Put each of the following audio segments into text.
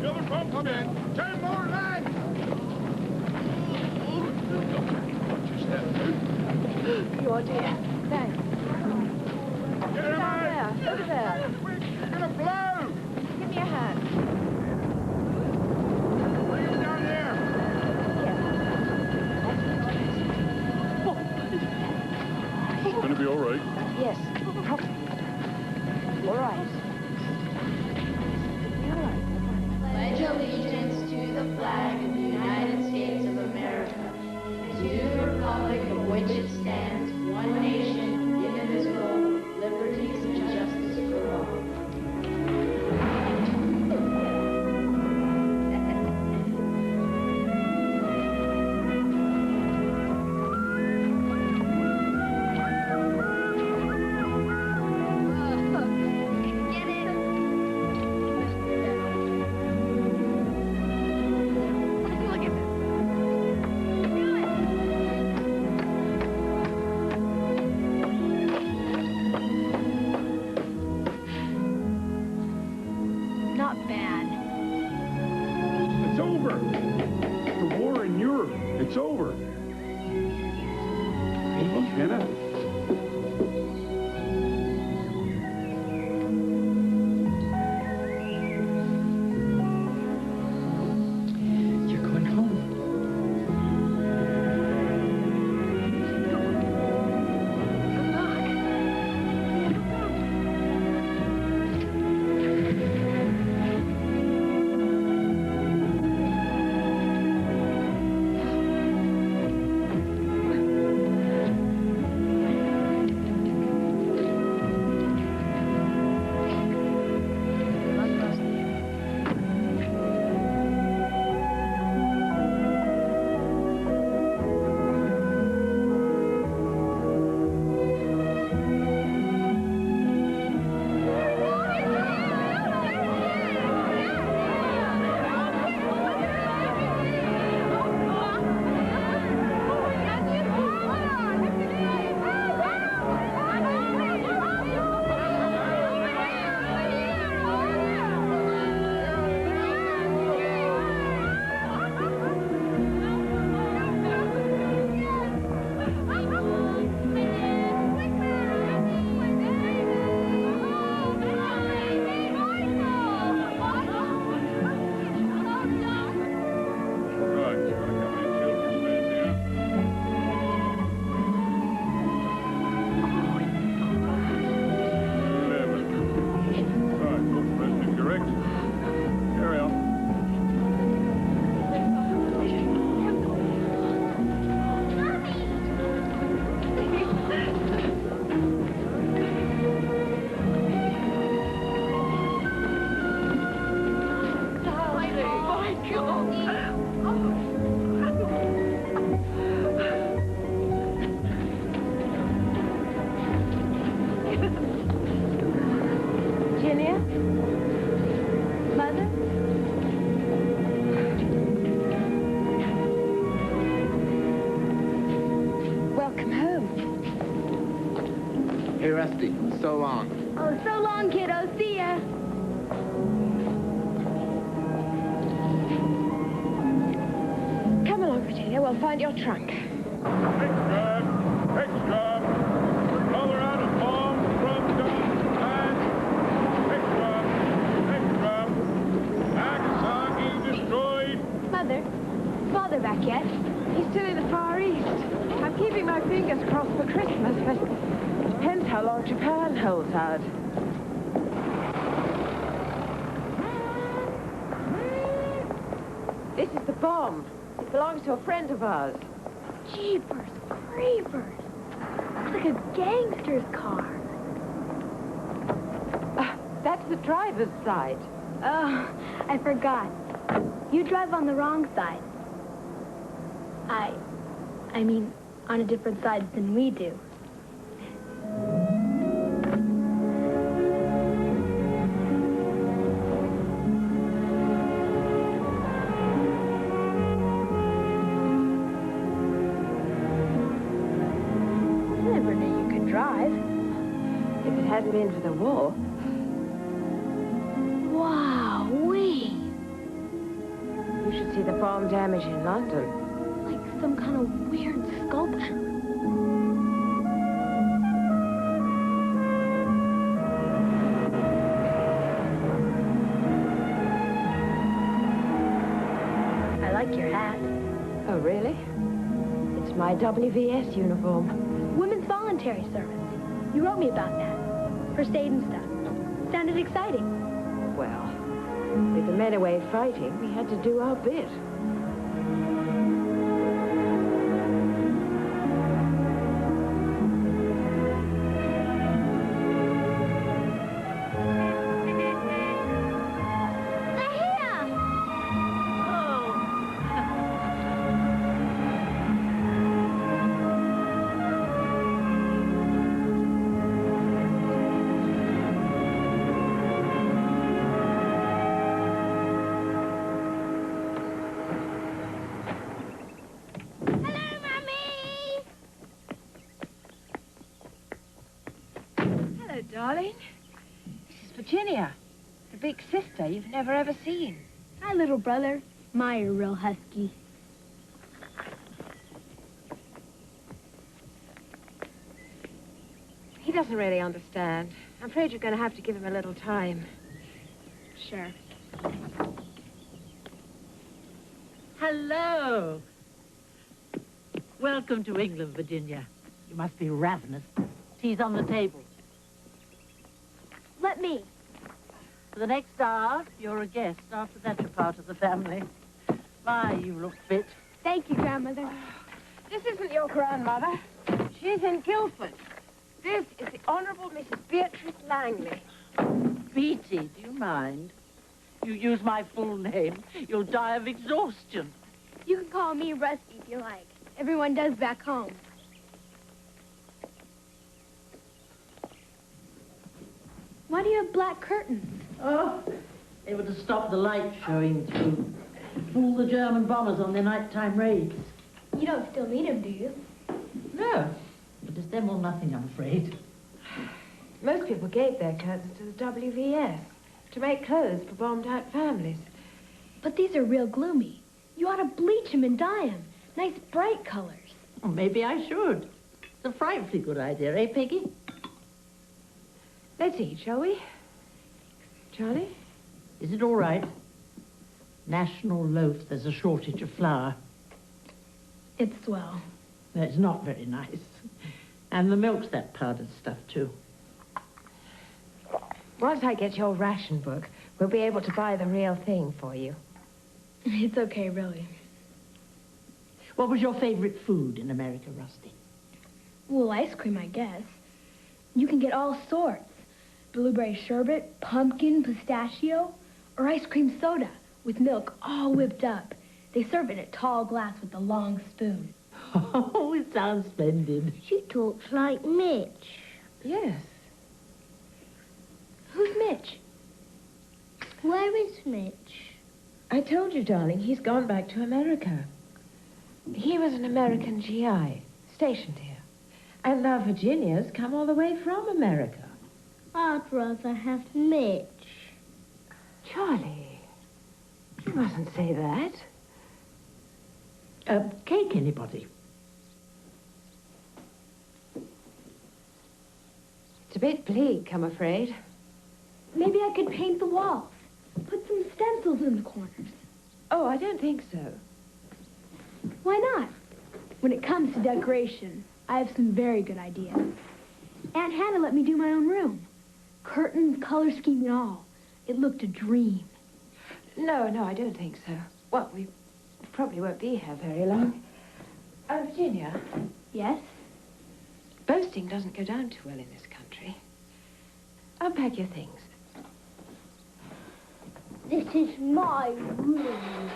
The other pump come in. 10 more lads! Just that, dude. Oh, dear. Thanks. Get him out! Over there. Quick, you're gonna blow! Give me a hand. Bring him down here. Yes. It's gonna be all right. Yes. All right. Pledge allegiance to the flag of the United States of America, and to the republic of which it stands, one nation, indivisible, with liberties and justice for all. It's over. Hey, Jenna. You're going home. Hey, Rusty, so long. Oh, so long, kiddo. See ya. Come along, Virginia. We'll find your trunk. Extra! Extra! Colorado bomb from guns and extra! Extra! Nagasaki destroyed! Mother, is Father back yet? He's still in the Far East. I'm keeping my fingers crossed for Christmas, but it depends how long Japan holds out. This is the bomb. It belongs to a friend of ours. Jeepers creepers. It's like a gangster's car. That's the driver's side. Oh, I forgot. You drive on the wrong side. I mean, on a different side than we do. Never knew you could drive. If it hadn't been for the war. Wow-wee. the bomb damage in London. Like some kind of weird sculpture. I like your hat. Oh, really? It's my WVS uniform. Women's Voluntary Service. You wrote me about that. First aid and stuff. Sounded exciting. Well, with the men away fighting, we had to do our bit. Darling, this is Virginia, the big sister you've never ever seen. Hi, little brother. My real husky. He doesn't really understand. I'm afraid you're going to have to give him a little time. Sure. Hello. Welcome to England, Virginia. You must be ravenous. Tea's on the table. Let me. For the next hour, you're a guest. After that, you're part of the family. My, you look fit. Thank you, Grandmother. This isn't your grandmother. She's in Guildford. This is the Honourable Mrs. Beatrice Langley. Beatty, do you mind? You use my full name, you'll die of exhaustion. You can call me Rusty if you like. Everyone does back home. Why do you have black curtains? Oh, they were to stop the light showing through. Fool the German bombers on their nighttime raids. You don't still need them, do you? No, but it's them or nothing, I'm afraid. Most people gave their curtains to the WVS to make clothes for bombed-out families. But these are real gloomy. You ought to bleach them and dye them. Nice bright colors. Well, maybe I should. It's a frightfully good idea, eh, Peggy? Let's eat, shall we? Charlie? Is it all right? National loaf, there's a shortage of flour. It's swell. That's not very nice. And the milk's that powdered stuff, too. Once I get your ration book, we'll be able to buy the real thing for you. It's okay, really. What was your favorite food in America, Rusty? Well, ice cream, I guess. You can get all sorts. Blueberry sherbet, pumpkin, pistachio, or ice cream soda with milk all whipped up. They serve it in a tall glass with a long spoon. Oh, it sounds splendid. She talks like Mitch. Yes. Who's Mitch? Where is Mitch? I told you, darling, he's gone back to America. He was an American GI, stationed here. And now Virginia's come all the way from America. I'd rather have Mitch. Charlie, you mustn't say that. Cake, anybody? It's a bit bleak, I'm afraid. Maybe I could paint the walls. Put some stencils in the corners. Oh, I don't think so. Why not? When it comes to decoration, I have some very good ideas. Aunt Hannah let me do my own room. Curtains, color scheme, and all. It looked a dream. No, I don't think so. Well, we probably won't be here very long. Virginia, Yes? boasting doesn't go down too well in this country. Unpack your things. This is my room.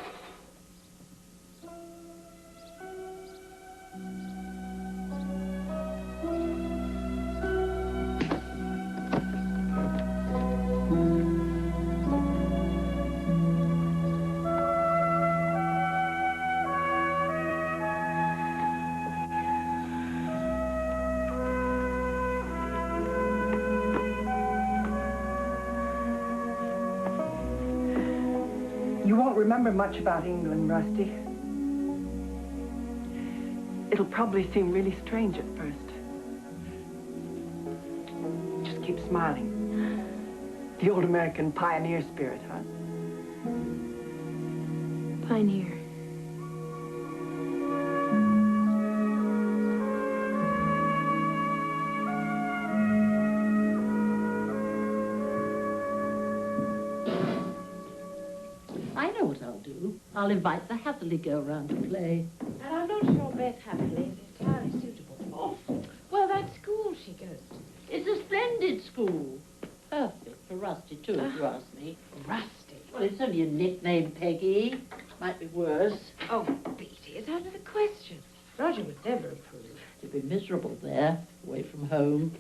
remember much about England, Rusty. It'll probably seem really strange at first. Just keep smiling. The old American pioneer spirit, huh? Pioneer. I know what I'll do. I'll invite the Hatherley girl round to play. And I'm not sure Beth Hatherley is entirely suitable. Oh, Well, that school she goes to. it's a splendid school. Perfect for Rusty, too, if you ask me. Rusty. Well, it's only a nickname, Peggy. Might be worse. Oh, Beatty, it's out of the question. Roger would never approve. You'd be miserable there, away from home.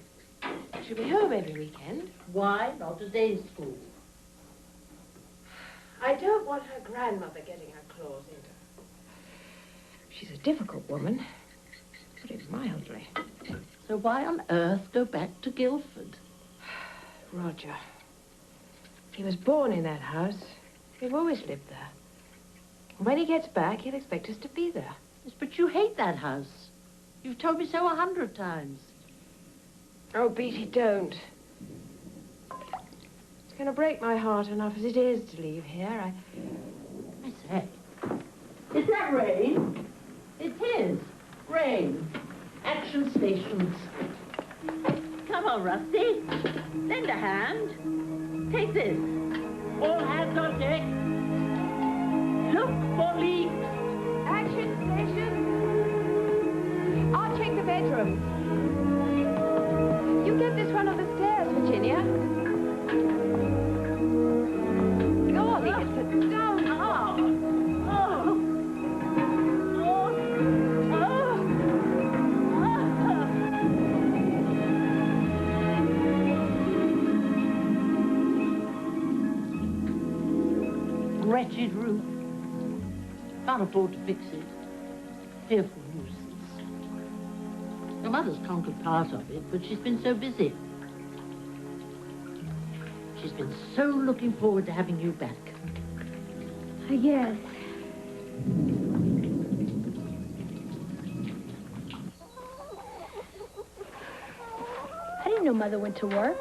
She'll be home every weekend. Why not a day school? I don't want her grandmother getting her claws into her. She's a difficult woman, to put it mildly. So why on earth go back to Guildford? Roger. He was born in that house. We've always lived there. And when he gets back, he'll expect us to be there. Yes, but you hate that house. You've told me so 100 times. Oh, Beatty, don't. It's going to break my heart enough as it is to leave here. I say, is that rain? It is. Rain. Action stations. Come on, Rusty. Lend a hand. Take this. All hands on deck. Look for leaks. Action station. I'll check the bedrooms. You get this one on the stairs, Virginia. Golly, it's a stone. Wretched roof. Can't afford to fix it. Fearful nuisance. Your mother's conquered part of it, but she's been so busy. She's been so looking forward to having you back. I guess. I didn't know Mother went to work.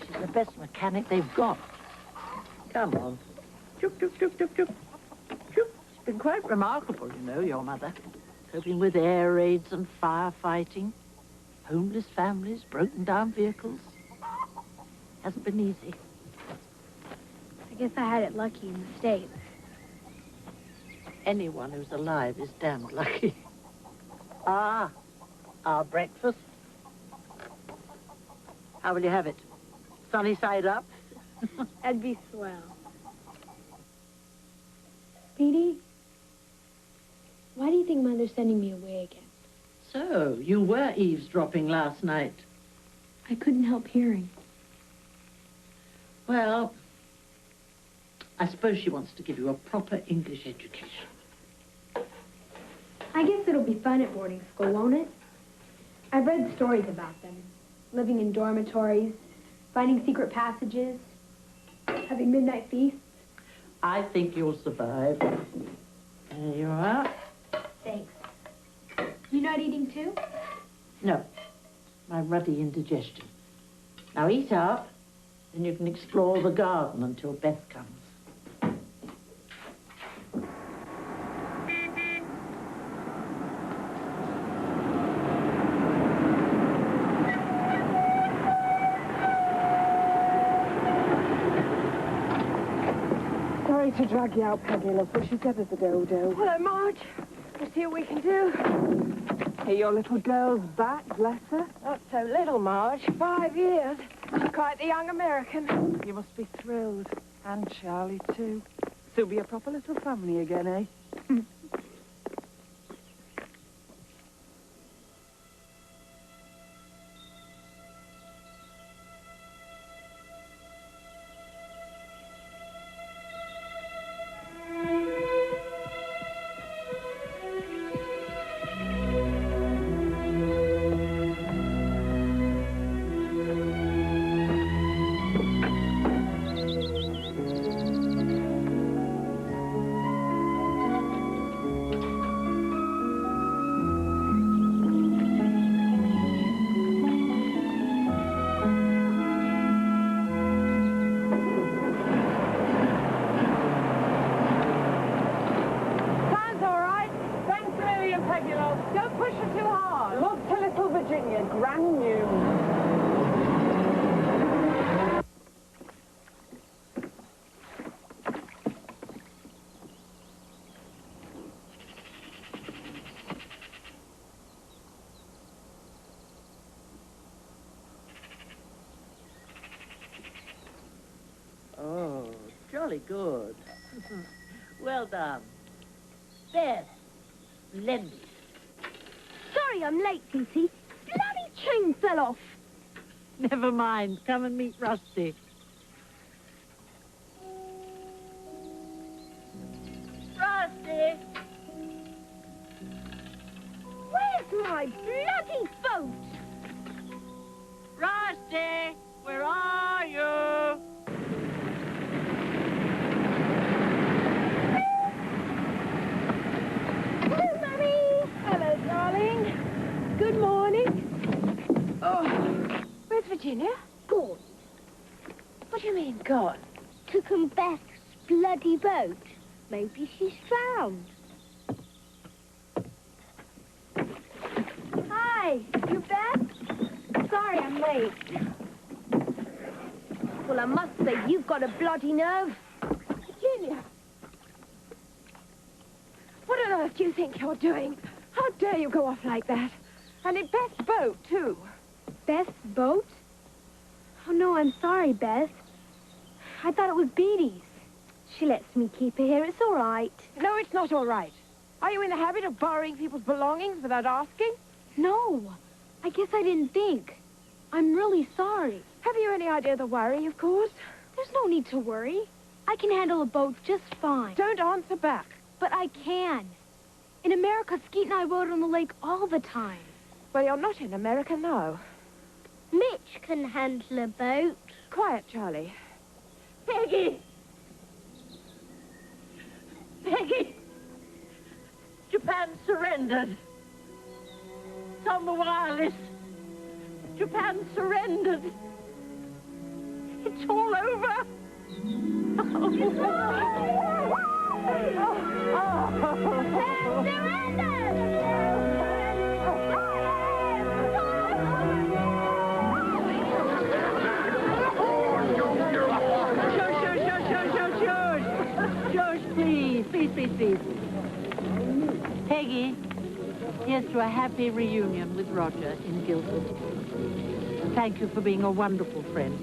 She's the best mechanic they've got. Come on. Chook, chook, chook, chook, chook. Chook. It's been quite remarkable, you know, your mother. Coping with air raids and firefighting. Homeless families, broken down vehicles. Hasn't been easy. I guess I had it lucky in the States. Anyone who's alive is damned lucky. Ah, our breakfast. How will you have it? Sunny side up? That'd be swell. Speedy, why do you think Mother's sending me away again? So, you were eavesdropping last night. I couldn't help hearing. Well, I suppose she wants to give you a proper English education. I guess it'll be fun at boarding school, won't it? I've read stories about them. Living in dormitories, finding secret passages, having midnight feasts. I think you'll survive. There you are. Thanks. You not eating too? No, my ruddy indigestion. Now eat up, then you can explore the garden until Beth comes. Sorry to drag you out, Peggy, love, but she said there's a dodo. Hello, Marge. We'll see what we can do. Hey, your little girl's back, bless her. Not so little, Marge. 5 years. She's quite the young American. You must be thrilled. And Charlie, too. So be a proper little family again, eh? now. Don't push her too hard. Look to little Virginia, grand new. Oh, jolly good. Well done. Beth, splendid. Sorry I'm late, Lucy. Bloody chain fell off. Never mind. Come and meet Rusty. Rusty! Where's my bloody boat? Rusty! Where are you? Hello, Mummy. Hello, darling. Good morning. Oh, where's Virginia? Gone. What do you mean, gone? Took him Beth's bloody boat. Maybe she's drowned. Hi, you Beth? Sorry I'm late. Well, I must say, you've got a bloody nerve. Virginia! What on earth do you think you're doing? How dare you go off like that? And in Beth's boat, too. Beth's boat? Oh, no, I'm sorry, Beth. I thought it was Beatty's. She lets me keep her here. It's all right. No, it's not all right. Are you in the habit of borrowing people's belongings without asking? No, I guess I didn't think. I'm really sorry. Have you any idea the worry you've caused? There's no need to worry. I can handle a boat just fine. Don't answer back. But I can. In America, Skeet and I rode on the lake all the time. Well, you're not in America now. Mitch can handle a boat. Quiet, Charlie. Peggy! Peggy! Japan surrendered. It's on the wireless. Japan surrendered. It's all over. Shush, please. Peggy, here's to a happy reunion with Roger in Guildford. Thank you for being a wonderful friend.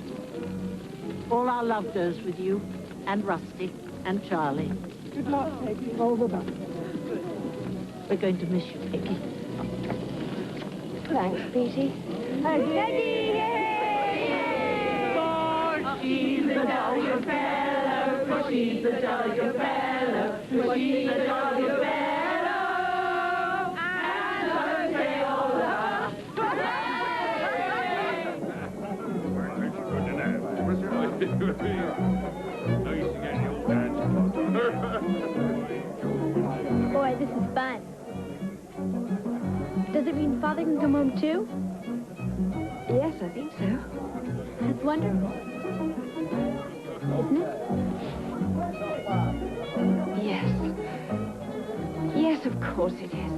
All our love goes with you, and Rusty, and Charlie. Good luck, Peggy. All the best. We're going to miss you, Peggy. Thanks, Beatty. Peggy! For she's a jolly fellow, for she's a jolly fellow, for she's a jolly fellow, and her sailor. Boy, this is fun. Does it mean Father can come home too? Yes, I think so. That's wonderful. Isn't it? Yes. Yes, of course it is.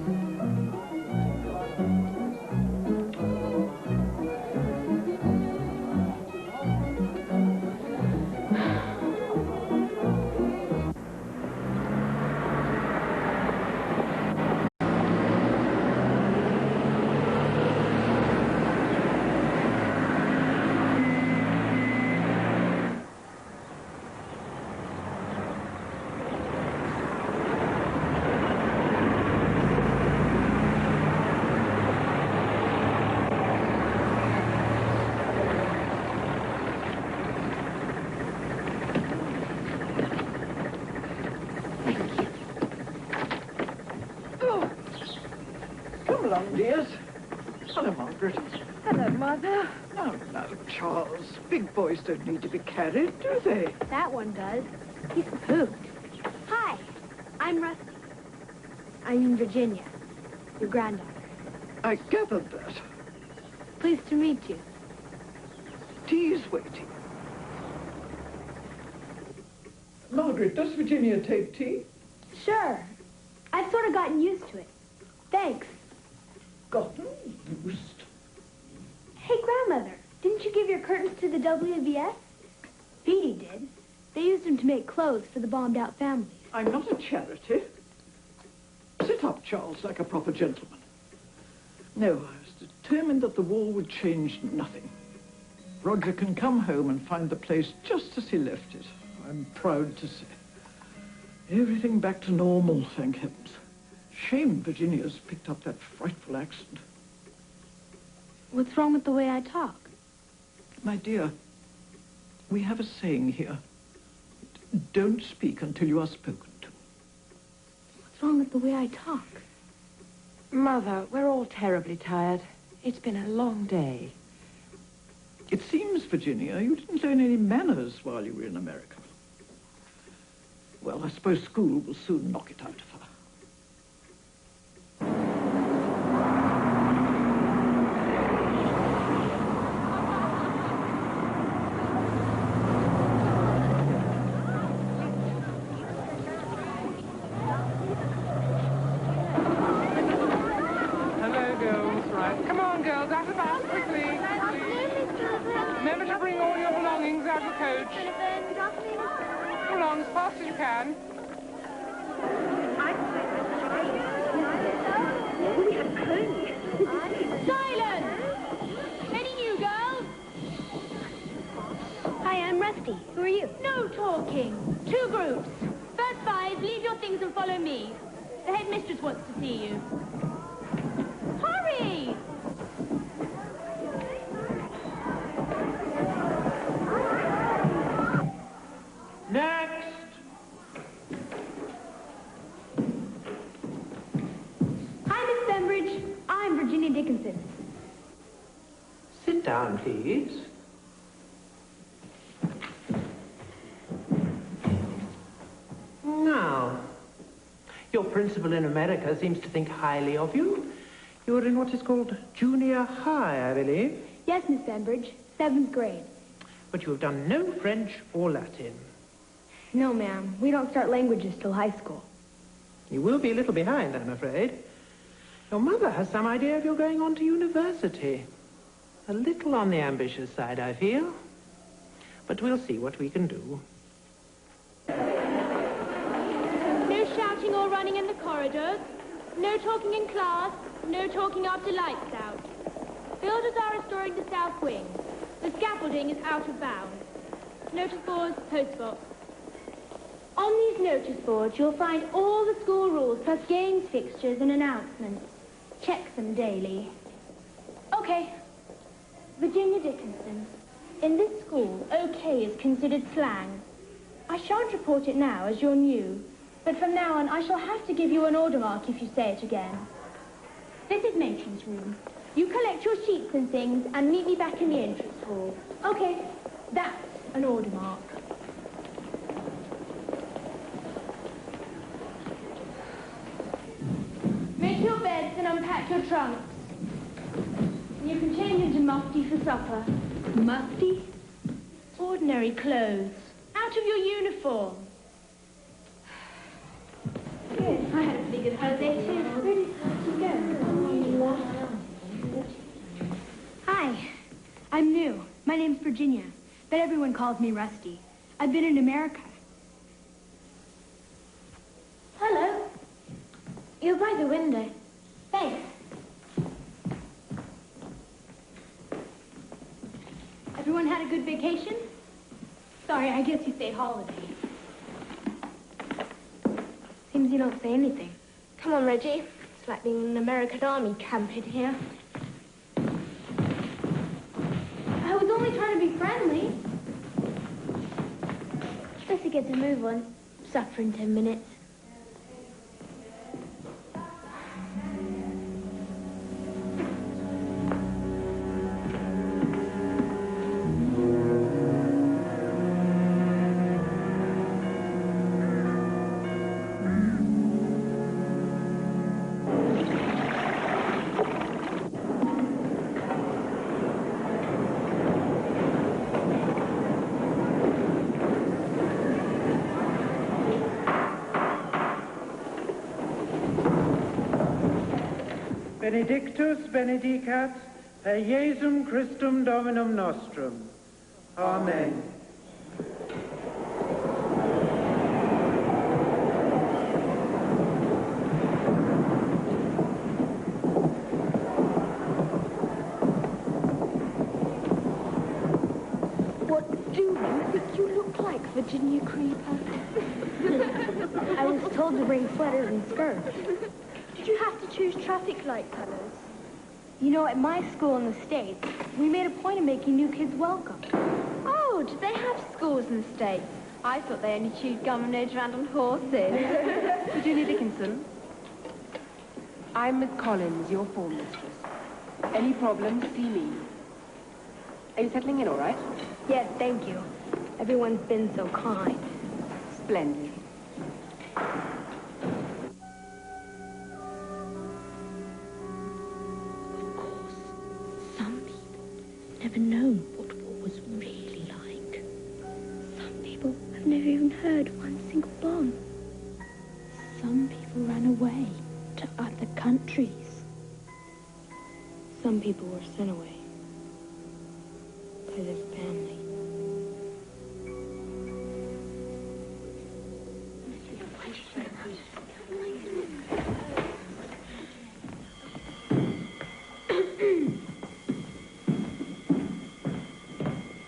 Come along, dears. Hello, Margaret. Hello, Mother. No, Charles. Big boys don't need to be carried, do they? That one does. He's pooped. Hi, I'm Rusty. I'm in Virginia, your granddaughter. I gathered that. Pleased to meet you. Tea is waiting. Margaret, does Virginia take tea? Sure. I've sort of gotten used to it. Thanks. gotten used. Hey, Grandmother, didn't you give your curtains to the WVS? Petey did. They used them to make clothes for the bombed-out families. I'm not a charity. Sit up, Charles, like a proper gentleman. No, I was determined that the war would change nothing. Roger can come home and find the place just as he left it. I'm proud to say. Everything back to normal, thank heavens. Shame Virginia's picked up that frightful accent. What's wrong with the way I talk? My dear, we have a saying here. Don't speak until you are spoken to. What's wrong with the way I talk? Mother, we're all terribly tired. It's been a long day. It seems, Virginia, you didn't learn any manners while you were in America. Well, I suppose school will soon knock it out of her. Hello, girls. Right. Come on, girls, out of the bus, quickly. Remember to bring all your belongings out of the coach. Come along as fast as you can. Silence! Any new girls? Hi, I'm Rusty. Who are you? No talking. 2 groups. First 5, leave your things and follow me. The headmistress wants to see you. Hurry! Next! Hi, Miss Bembridge. I'm Virginia Dickinson. Sit down, please. Now, your principal in America seems to think highly of you. You're in what is called junior high, I believe. Yes, Miss Bembridge. 7th grade. But you have done no French or Latin. No, ma'am. We don't start languages till high school. You will be a little behind, I'm afraid. Your mother has some idea of your going on to university. A little on the ambitious side, I feel. But we'll see what we can do. No shouting or running in the corridors. No talking in class. No talking after lights out. Builders are restoring the south wing. The scaffolding is out of bounds. Notice boards, post box. On these notice boards, you'll find all the school rules, plus games, fixtures, and announcements. Check them daily. Okay. Virginia Dickinson. In this school, okay is considered slang. I shan't report it now, as you're new. But from now on, I shall have to give you an order mark if you say it again. This is Matron's room. You collect your sheets and things and meet me back in the entrance hall. Okay, that's an order mark. Make your beds and unpack your trunks. You can change into mufti for supper. Mufti? Ordinary clothes. Out of your uniform. Good. I had a pretty good holiday too. Where did you go? Hi. I'm new. My name's Virginia, but everyone calls me Rusty. I've been in America. Hello. You're by the window. Thanks. Everyone had a good vacation? Sorry, I guess you say holiday. Seems you don't say anything. Come on, Reggie. It's like being in an American army camp in here. I was only trying to be friendly. Better get a move on. Supper in 10 minutes. Benedictus benedicat per Iesum Christum Dominum nostrum. Amen. What do you think you look like, Virginia Creeper? I was told to bring sweaters and skirts. Did you have to choose traffic light colors? You know, at my school in the States, we made a point of making new kids welcome. Oh, do they have schools in the States? I thought they only chewed gum and rode around on horses. Virginia Dickinson. I'm Miss Collins, your form mistress. Any problems, see me. Are you settling in all right? Yes, thank you. Everyone's been so kind. Splendid. Never known what war was really like. Some people have never even heard one single bomb. Some people ran away to other countries. Some people were sent away by their family.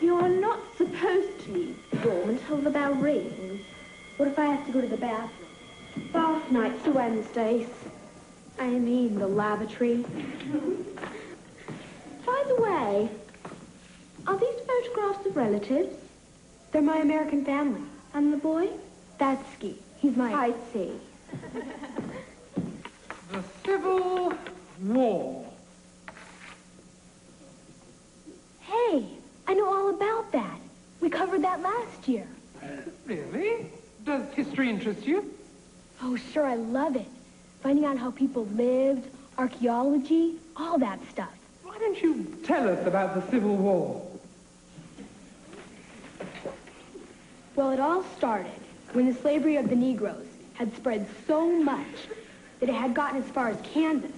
You're not supposed to leave the dorm until the bell rings. What if I have to go to the bathroom? Bath nights are Wednesdays. I mean the lavatory. By the way, are these photographs of relatives? They're my American family. And the boy? That's Ski. He's my... I see. The Civil War. Hey, I know all about that. We covered that last year. Really? Does history interest you? Oh, sure, I love it. Finding out how people lived, archaeology, all that stuff. Why don't you tell us about the Civil War? Well, it all started when the slavery of the Negroes had spread so much that it had gotten as far as Kansas.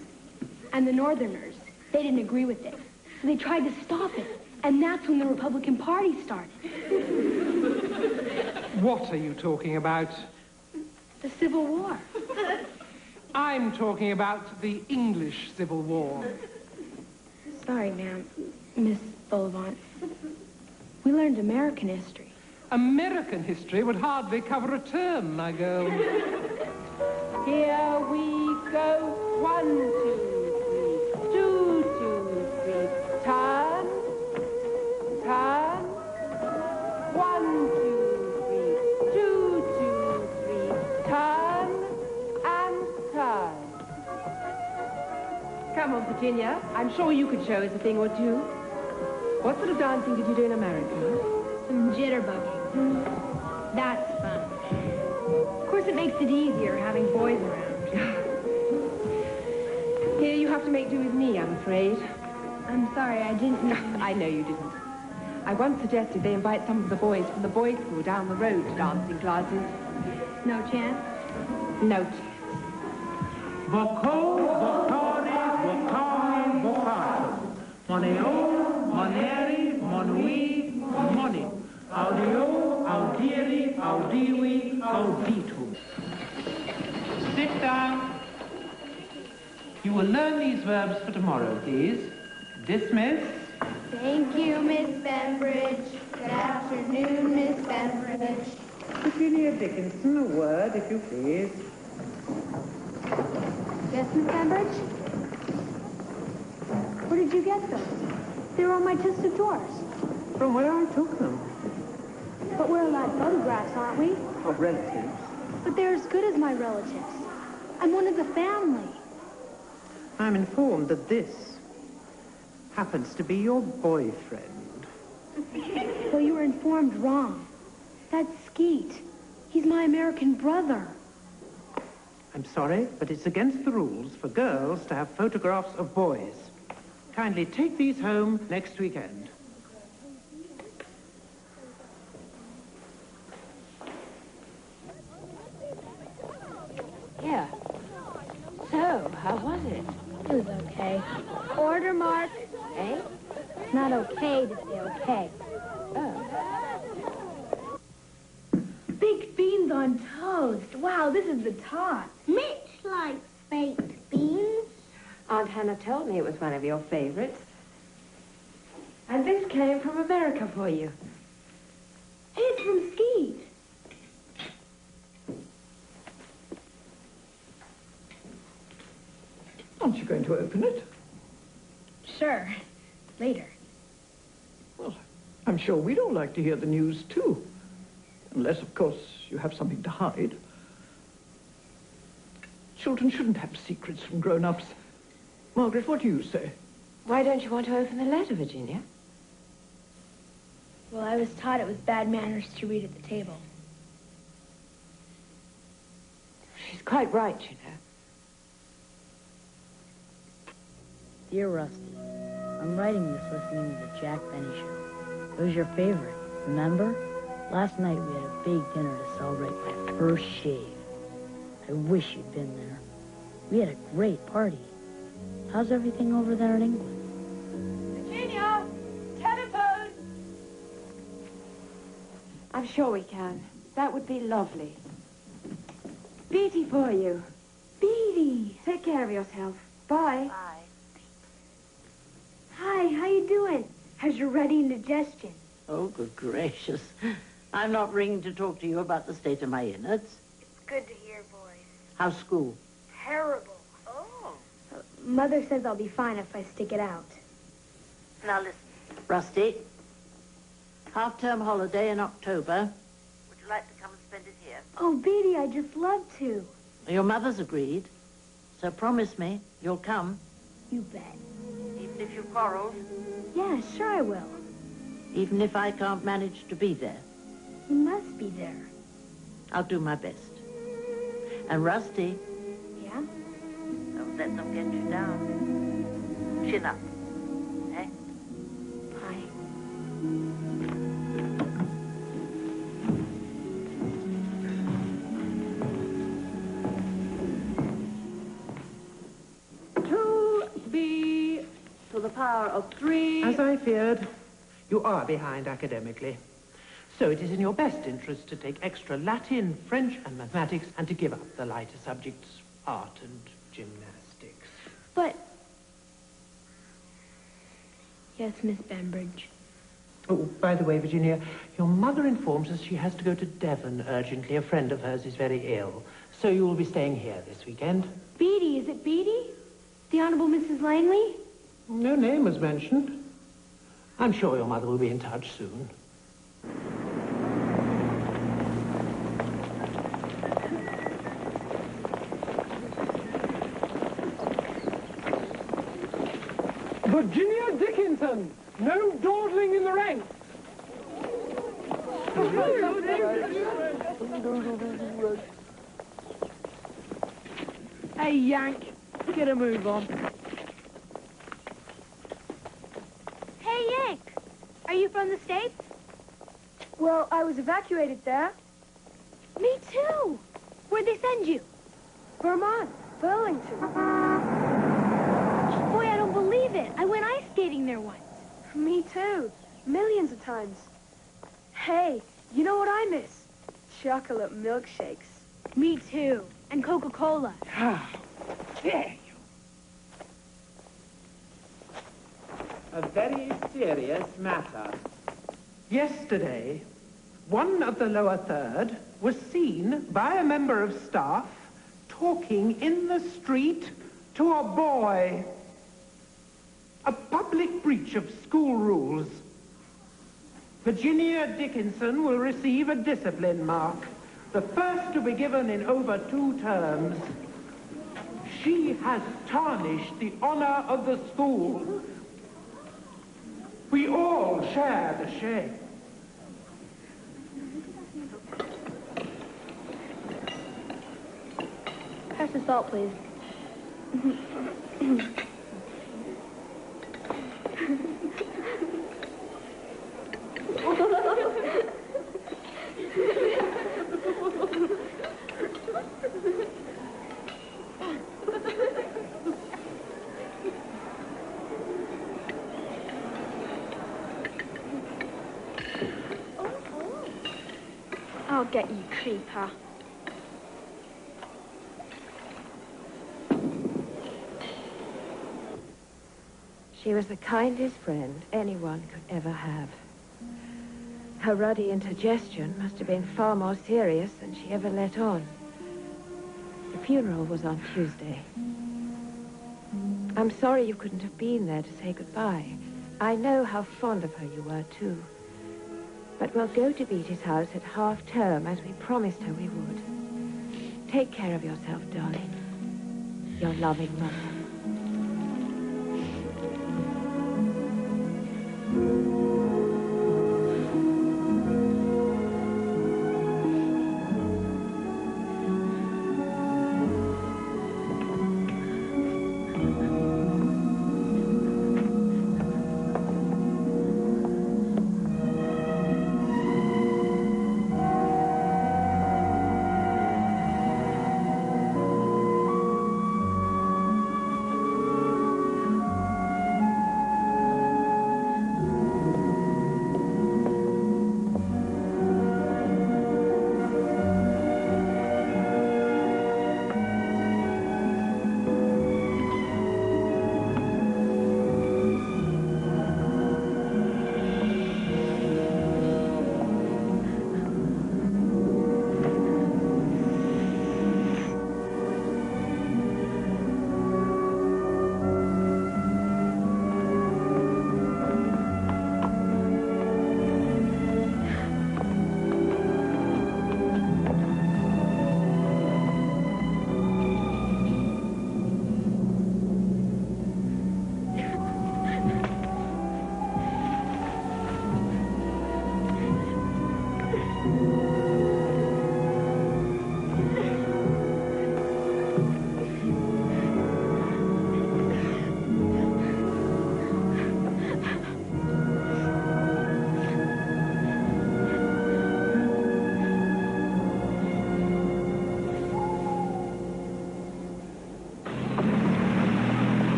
And the Northerners, they didn't agree with it. So they tried to stop it. And that's when the Republican Party started. What are you talking about? The Civil War. I'm talking about the English Civil War. Sorry, ma'am, Miss Bullivant. We learned American history. American history would hardly cover a term, my girl. Here we go. 1, 2, 3. 2, 2, 3. Turn. Turn. 1, 2, 3. 2, 2, 3. Turn and turn. Come on, Virginia. I'm sure you could show us a thing or two. What sort of dancing did you do in America? Some jitterbugging. That's fun. Of course, it makes it easier having boys around. Here you have to make do with me, I'm afraid. I'm sorry, I didn't know. I know you didn't. I once suggested they invite some of the boys from the boys' school down the road to dancing classes. No chance? No chance. Voco, vocare, vocare, vocato. Moneo, moneri, monui, moni. Audio, audiri, audivi, auditum. Sit down. You will learn these verbs for tomorrow, please. Dismiss. Thank you, Miss Benbridge. Good afternoon, Miss Benbridge. Virginia Dickinson, a word, if you please. Yes, Miss Cambridge? Where did you get them? They were on my chest of drawers. From where I took them. But we're allowed photographs, aren't we? Of relatives. But they're as good as my relatives. I'm one of the family. I'm informed that this happens to be your boyfriend. Well, you were informed wrong. That's Skeet. He's my American brother. I'm sorry, but it's against the rules for girls to have photographs of boys. Kindly take these home next weekend. Here. So, how was it? It was okay. okay. Order, Mark. Eh? It's not okay to say okay. Oh. Baked beans on toast. Wow, this is the top. Mitch likes baked beans. Aunt Hannah told me it was one of your favorites. And this came from America for you. It's from Skeet. Aren't you going to open it? Sure. Later. Well, I'm sure we'd all like to hear the news, too. Unless, of course, you have something to hide. Children shouldn't have secrets from grown-ups. Margaret, what do you say? Why don't you want to open the letter, Virginia? Well, I was taught it was bad manners to read at the table. She's quite right, you know. Dear Rusty, I'm writing this listening to the Jack Benny Show. It was your favorite, remember? Last night we had a big dinner to celebrate my first shave. I wish you'd been there. We had a great party. How's everything over there in England? Virginia! Telephone! I'm sure we can. That would be lovely. Beatty for you. Beatty! Take care of yourself. Bye. Bye. Hi, how you doing? How's your ready indigestion? Oh, good gracious. I'm not ringing to talk to you about the state of my innards. It's good to hear, boys. How's school? Terrible. Oh. Mother says I'll be fine if I stick it out. Now listen, Rusty. Half-term holiday in October. Would you like to come and spend it here? Oh, Beatty, I'd just love to. Your mother's agreed, so promise me you'll come. You bet. Even if you quarreled? Yeah, sure I will. Even if I can't manage to be there? You must be there. I'll do my best. And Rusty, Yeah? don't let them get you down. Chin up. Eh? Bye. To the power of 3. As I feared, you are behind academically. So it is in your best interest to take extra Latin, French, and mathematics, and to give up the lighter subjects, art and gymnastics. But... Yes, Miss Bembridge. Oh, by the way, Virginia, your mother informs us she has to go to Devon urgently. A friend of hers is very ill. So you will be staying here this weekend. Beatty, is it Beatty? The Honorable Mrs. Langley? No name was mentioned. I'm sure your mother will be in touch soon. Virginia Dickinson! No dawdling in the ranks! Hey, Yank, get a move on. Hey, Yank! Are you from the States? Well, I was evacuated there. Me too! Where'd they send you? Vermont, Burlington. Boy, I don't believe it. I went ice skating there once. Me too. Millions of times. Hey, you know what I miss? Chocolate milkshakes. Me too. And Coca-Cola. How dare you? A very serious matter. Yesterday, one of the lower third was seen by a member of staff talking in the street to a boy. A public breach of school rules. Virginia Dickinson will receive a discipline mark, the first to be given in over 2 terms. She has tarnished the honor of the school. We all share the shame. Pass the salt, please. I'll get you, creeper. She was the kindest friend anyone could ever have. Her ruddy indigestion must have been far more serious than she ever let on. The funeral was on Tuesday. I'm sorry you couldn't have been there to say goodbye. I know how fond of her you were, too. But we'll go to Beatty's house at half-term, as we promised her we would. Take care of yourself, darling. Your loving mother.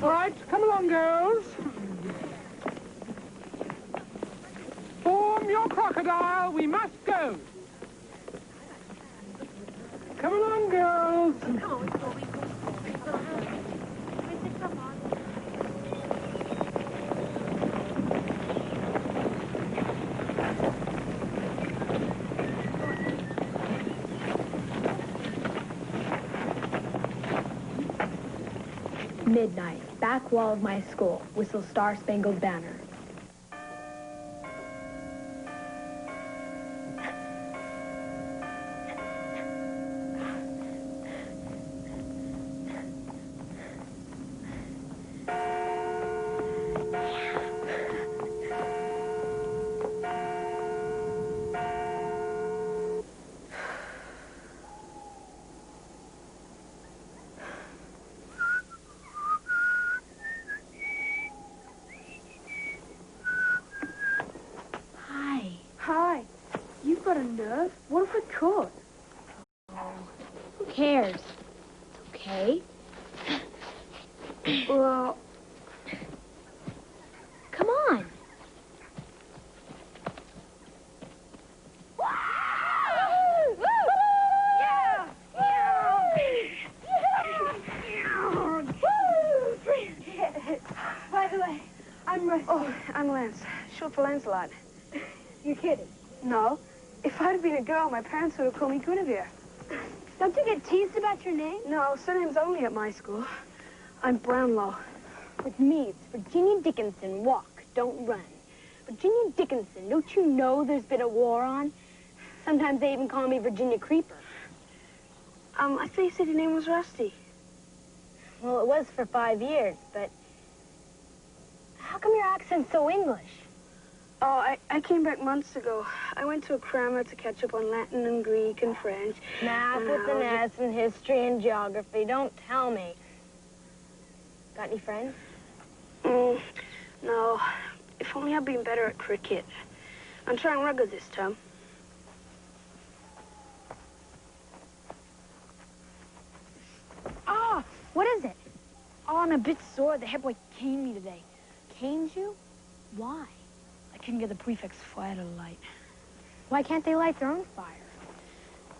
All right, come along, girls. Form your crocodile. We must go. Come along, girls. Come on, Midnight, back wall of my school, whistle Star Spangled Banner. Hi. You've got a nerve. What if we could? Who cares? It's okay. Well, Come on. by the way, I'm Rusty. Oh, I'm Lance. Short for Lancelot. You're kidding. No. If I'd have been a girl, my parents would have called me Guinevere. Don't you get teased about your name? No, surname's only at my school. I'm Brownlow. With me, it's Virginia Dickinson. Walk, don't run. Virginia Dickinson, don't you know there's been a war on? Sometimes they even call me Virginia Creeper. I thought you said your name was Rusty. Well, it was for 5 years, but how come your accent's so English? Oh, I came back months ago. I went to a crammer to catch up on Latin and Greek and French. Math with an S and history and geography. Don't tell me. Got any friends? No. If only I'd been better at cricket. I'm trying rugby this term. Ah, I'm a bit sore. The head boy caned me today. Caned you? Why? I couldn't get the prefect's fire to light. Why can't they light their own fire?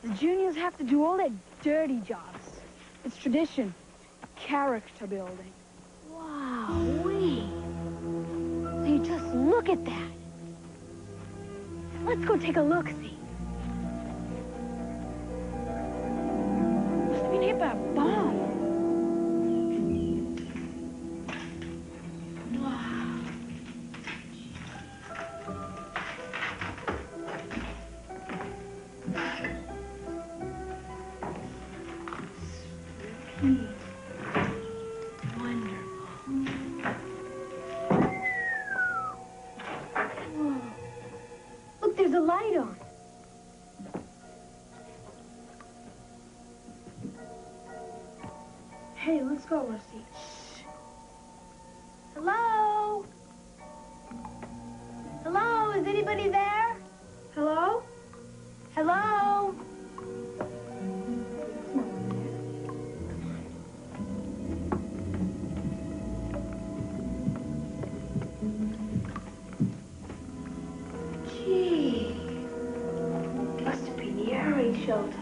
The juniors have to do all their dirty jobs. It's tradition. Character building. Wow-wee. Will you just look at that? Let's go take a look-see. Must have been hit by a bomb. There's a light on. Hey, let's go, Rusty. Shh. Hello? Hello? Is anybody there? Hello? Hello? Gee. Must have been the air raid shelter.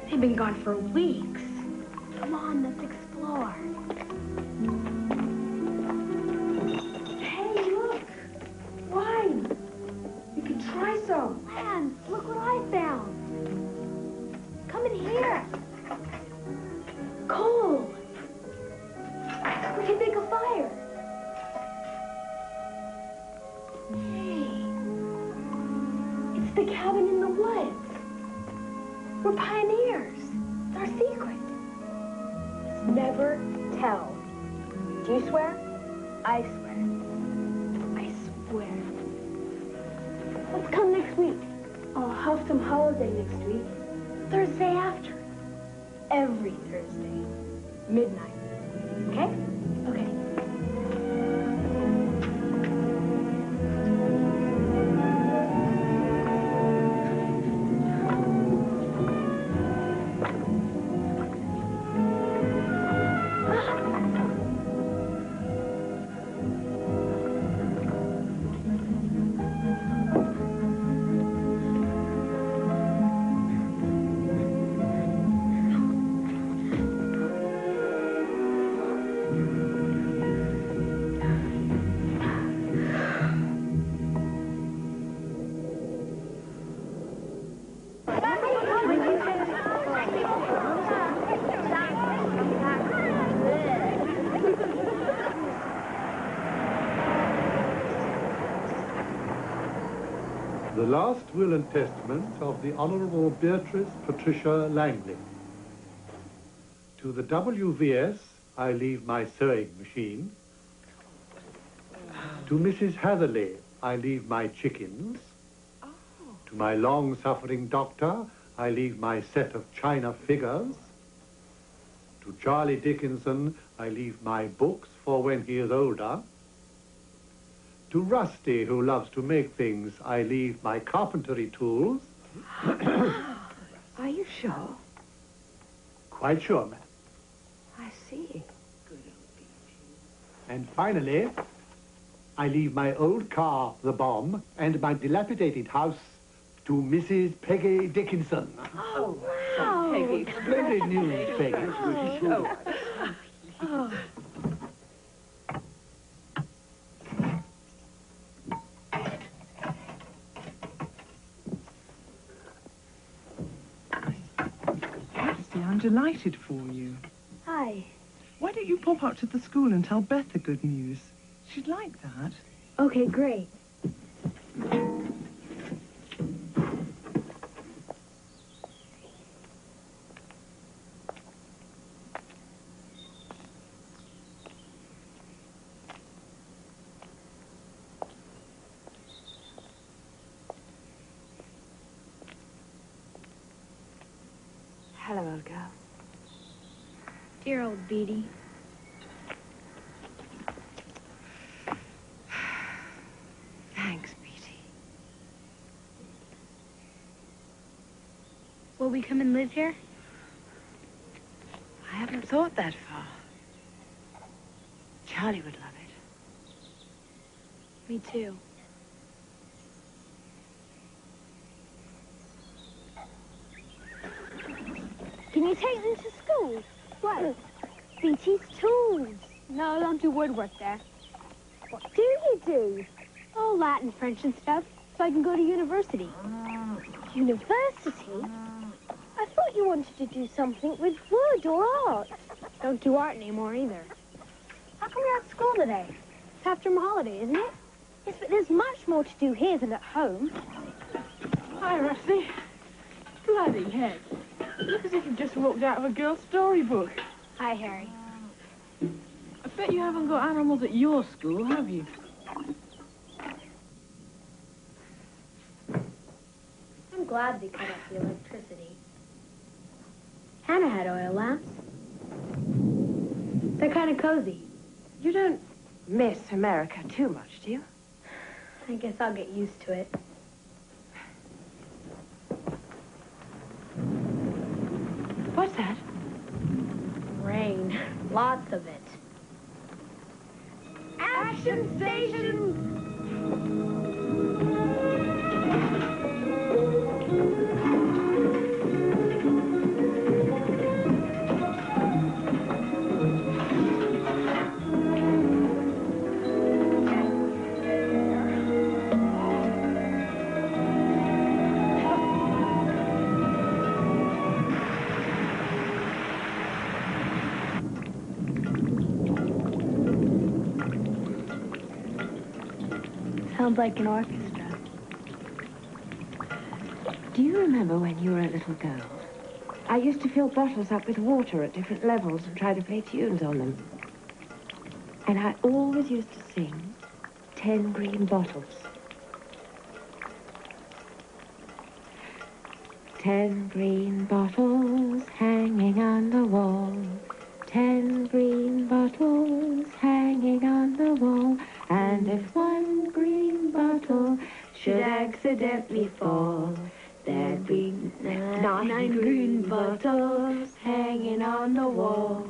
They've been gone for weeks. Come on, let's explore. Hey, look! Wine! We could try some. Lance, look what I found. Come in here. Coal! We can make a fire. Hey, it's the cabin in the woods. We're pioneers. It's our secret. Let's never tell. Do you swear? I swear. I swear. Let's come next week. I'll have some holiday next week. Thursday after. Every Thursday. Midnight. Okay? Okay. The last will and testament of the Honourable Beatrice Patricia Langley. To the WVS, I leave my sewing machine. To Mrs. Hatherley, I leave my chickens. To my long-suffering doctor, I leave my set of china figures. To Charlie Dickinson, I leave my books for when he is older. To Rusty, who loves to make things, I leave my carpentry tools. Are you sure? Quite sure, ma'am. I see. And finally, I leave my old car, the bomb, and my dilapidated house to Mrs. Peggy Dickinson. Oh, wow. Peggy. Splendid news, Peggy. Oh. I'm delighted for you. Hi. Why don't you pop up to the school and tell Beth the good news? She'd like that. Okay, great. Hello, old girl. Dear old Beatty. Thanks, Beatty. Well, we come and live here? I haven't thought that far. Charlie would love it. Me too. Can you take them to school? What? BT's tools. No, don't do woodwork there. What do you do? Oh, Latin, French, and stuff, so I can go to university. University? I thought you wanted to do something with wood or art. Don't do art anymore either. How come you're at school today? It's half term holiday, isn't it? Yes, but there's much more to do here than at home. Hi, Rusty. Bloody heck. Look as if you've just walked out of a girl's storybook. Hi, Harry. I bet you haven't got animals at your school, have you? I'm glad they cut off the electricity. Hannah had oil lamps. They're kind of cozy. You don't miss America too much, do you? I guess I'll get used to it. What's that? Rain. Lots of it. Action stations! Sounds like an orchestra. Do you remember when you were a little girl? I used to fill bottles up with water at different levels and try to play tunes on them. And I always used to sing 10 green bottles. 10 green bottles hanging on the wall. 10 green bottles hanging on the wall. And if one green bottle should accidentally fall, there'd be 9 green bottles hanging on the wall.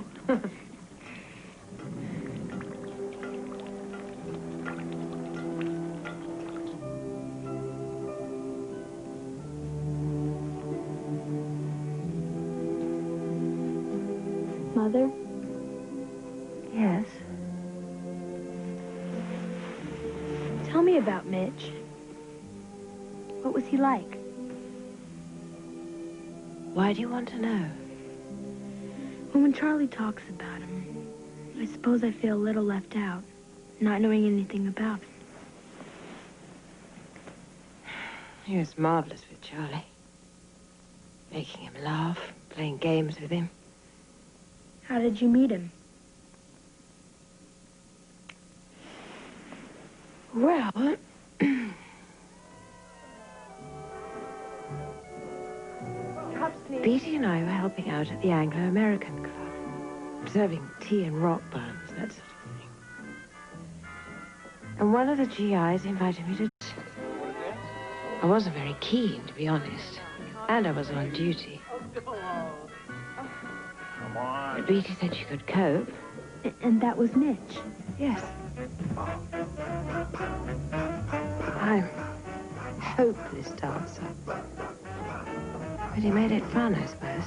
Mother? Yes? Tell me about Mitch. What was he like? Why do you want to know? Well, when Charlie talks about him, I suppose I feel a little left out, not knowing anything about him. He was marvelous with Charlie. Making him laugh, playing games with him. How did you meet him? Well, Beatty and I were helping out at the Anglo-American Club, serving tea and rock buns, that sort of thing. And one of the GIs invited me to... I wasn't very keen, to be honest, and I was on duty. But Beatty said she could cope. And that was Mitch? Yes. I'm a hopeless dancer. But he made it fun, I suppose.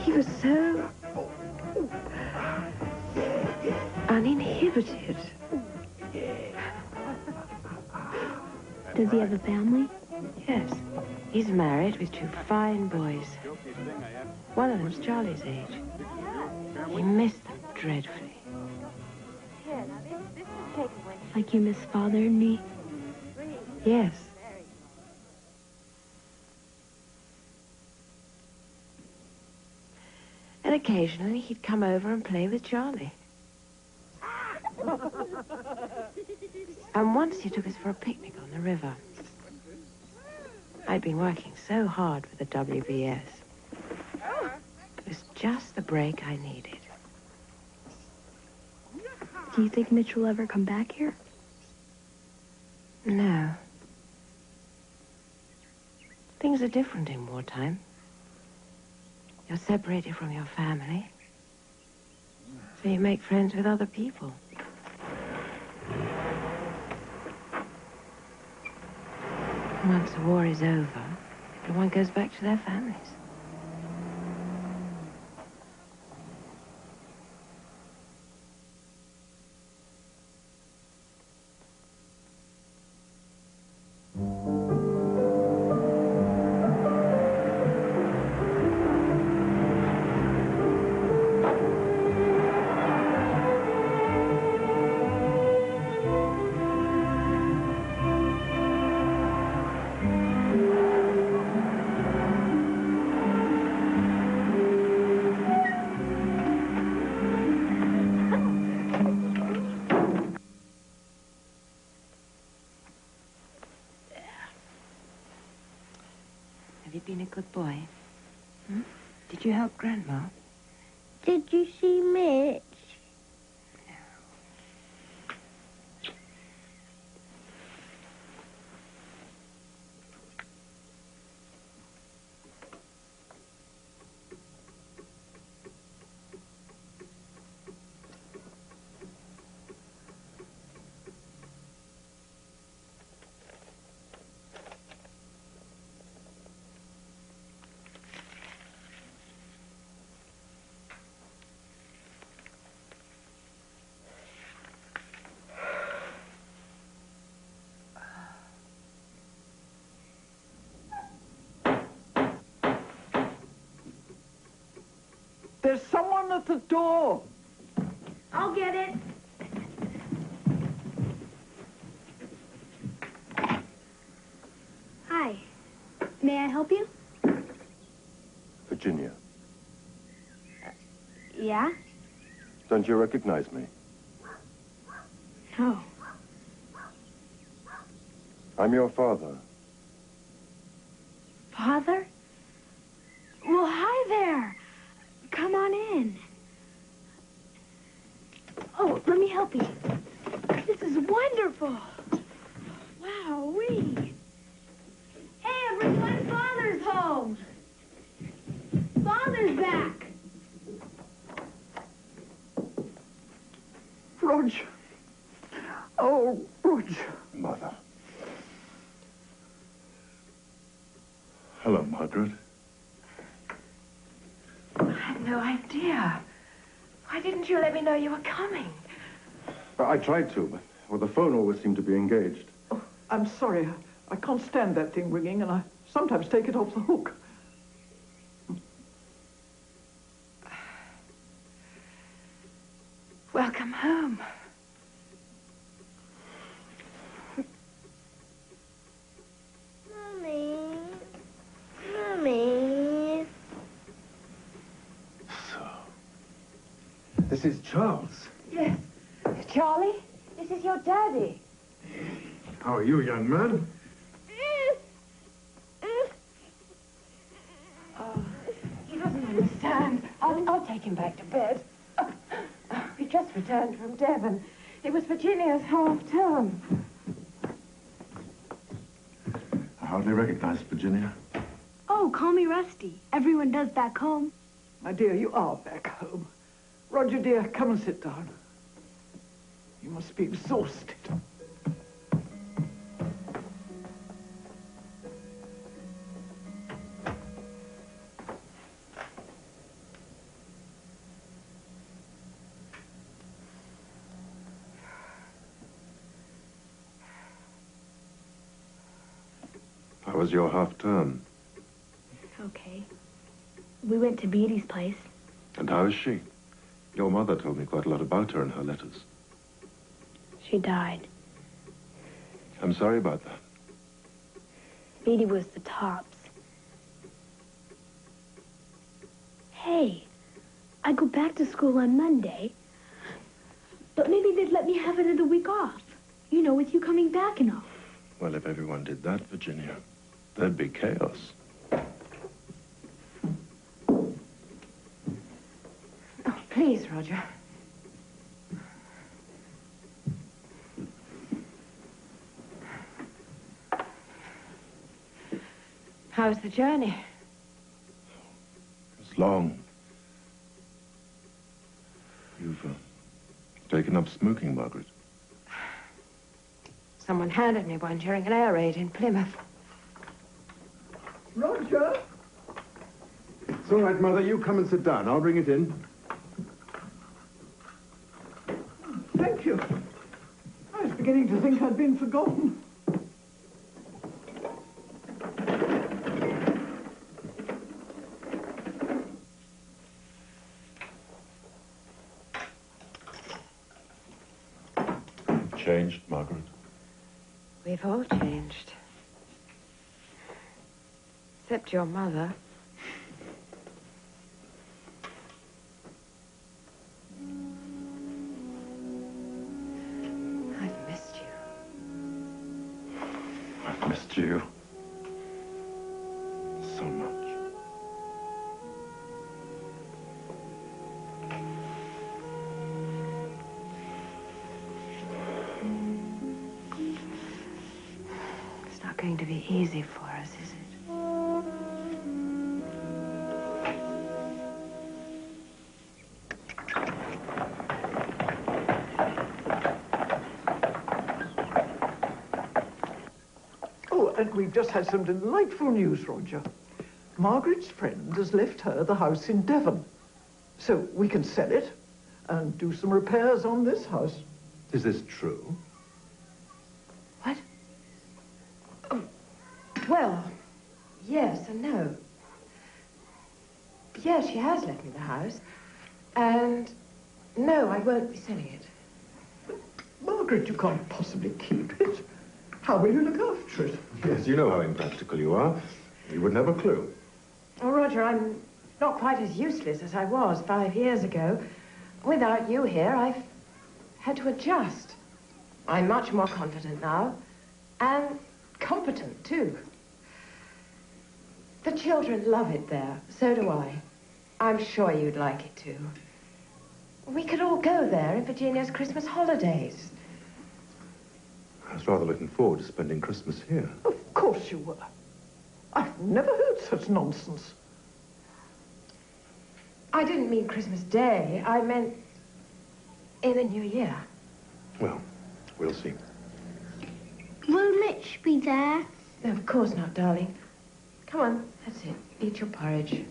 He was so uninhibited. Does he have a family? Yes. He's married with 2 fine boys. One of them's Charlie's age. He missed them dreadfully. Like you miss Father and me? Yes. And occasionally he'd come over and play with Charlie. And once he took us for a picnic on the river. I'd been working so hard for the WBS. It was just the break I needed. Do you think Mitch will ever come back here? No. Things are different in wartime. You're separated from your family. So you make friends with other people. Once the war is over, everyone goes back to their families. Have you been a good boy? Hmm? Did you help Grandma? Did you see Mitch? There's someone at the door. I'll get it. Hi. May I help you? Virginia, Yeah? don't you recognize me? No. I'm your father. Father? Well, hi there. Come on in. Oh, let me help you. This is wonderful. Wowee. Hey, everyone, Father's home. Father's back. Roger. Oh, Roger. Mother. Hello, Margaret. I had no idea. Why didn't you let me know you were coming? I tried to, but well, the phone always seemed to be engaged. Oh, I'm sorry. I can't stand that thing ringing, and I sometimes take it off the hook. Welcome home. Mommy. Mommy. This is Charles. Yes. Charlie, this is your daddy. How are you, young man? Oh, he doesn't understand. I'll take him back to bed. We just returned from Devon. It was Virginia's half-term. I hardly recognize Virginia. Oh, call me Rusty. Everyone does back home. My dear, you are back home. Roger, dear, come and sit down. You must be exhausted. How was your half-term? Okay. We went to Beatty's place. And how is she? Your mother told me quite a lot about her in her letters. She died. I'm sorry about that. Beatty was the tops. Hey, I go back to school on Monday, but maybe they'd let me have another week off. You know, with you coming back and all. Well, if everyone did that, Virginia, there'd be chaos. Oh, please, Roger. How's the journey? It's long. You've taken up smoking, Margaret. Someone handed me one during an air raid in Plymouth. Roger! It's all right, Mother. You come and sit down. I'll bring it in. Thank you. I was beginning to think I'd been forgotten. Changed, Margaret. We've all changed. Except your mother. I've missed you. I've missed you. So much. It's not going to be easy for us, is it? Oh, and we've just had some delightful news, Roger. Margaret's friend has left her the house in Devon. So we can sell it and do some repairs on this house. Is this true? What? Well, yes and no. Yes, she has left me the house. And no, I won't be selling it. Margaret, you can't possibly keep it. How will you look after it? Yes, you know how impractical you are. You wouldn't have a clue. Oh, Roger, I'm not quite as useless as I was 5 years ago. Without you here, I've had to adjust. I'm much more confident now. And competent, too. The children love it there. So do I. I'm sure you'd like it, too. We could all go there in Virginia's Christmas holidays. I was rather looking forward to spending Christmas here. Of course you were. I've never heard such nonsense. I didn't mean Christmas Day. I meant in the new year. Well, we'll see. Will Mitch be there? No, of course not, darling. Come on, that's it. Eat your porridge.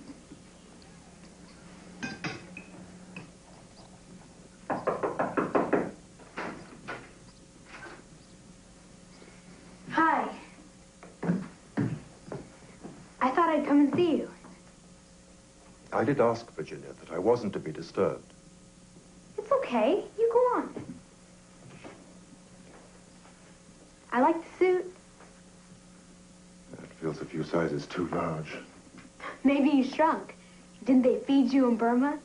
Hi. I thought I'd come and see you. I did ask Virginia that I wasn't to be disturbed. It's okay. You go on. I like the suit. It feels a few sizes too large. Maybe you shrunk. Didn't they feed you in Burma?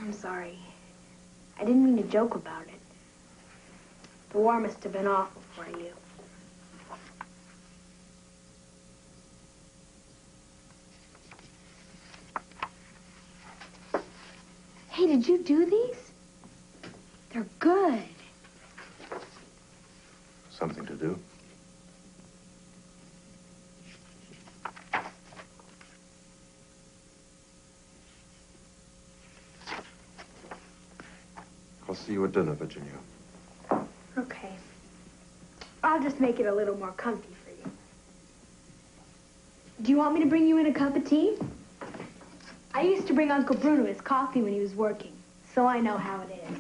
I'm sorry. I didn't mean to joke about it. The war must have been awful for you. Hey, did you do these? They're good. Something to do. I'll see you at dinner, Virginia. Okay. I'll just make it a little more comfy for you. Do you want me to bring you in a cup of tea? I used to bring Uncle Bruno his coffee when he was working, so I know how it is.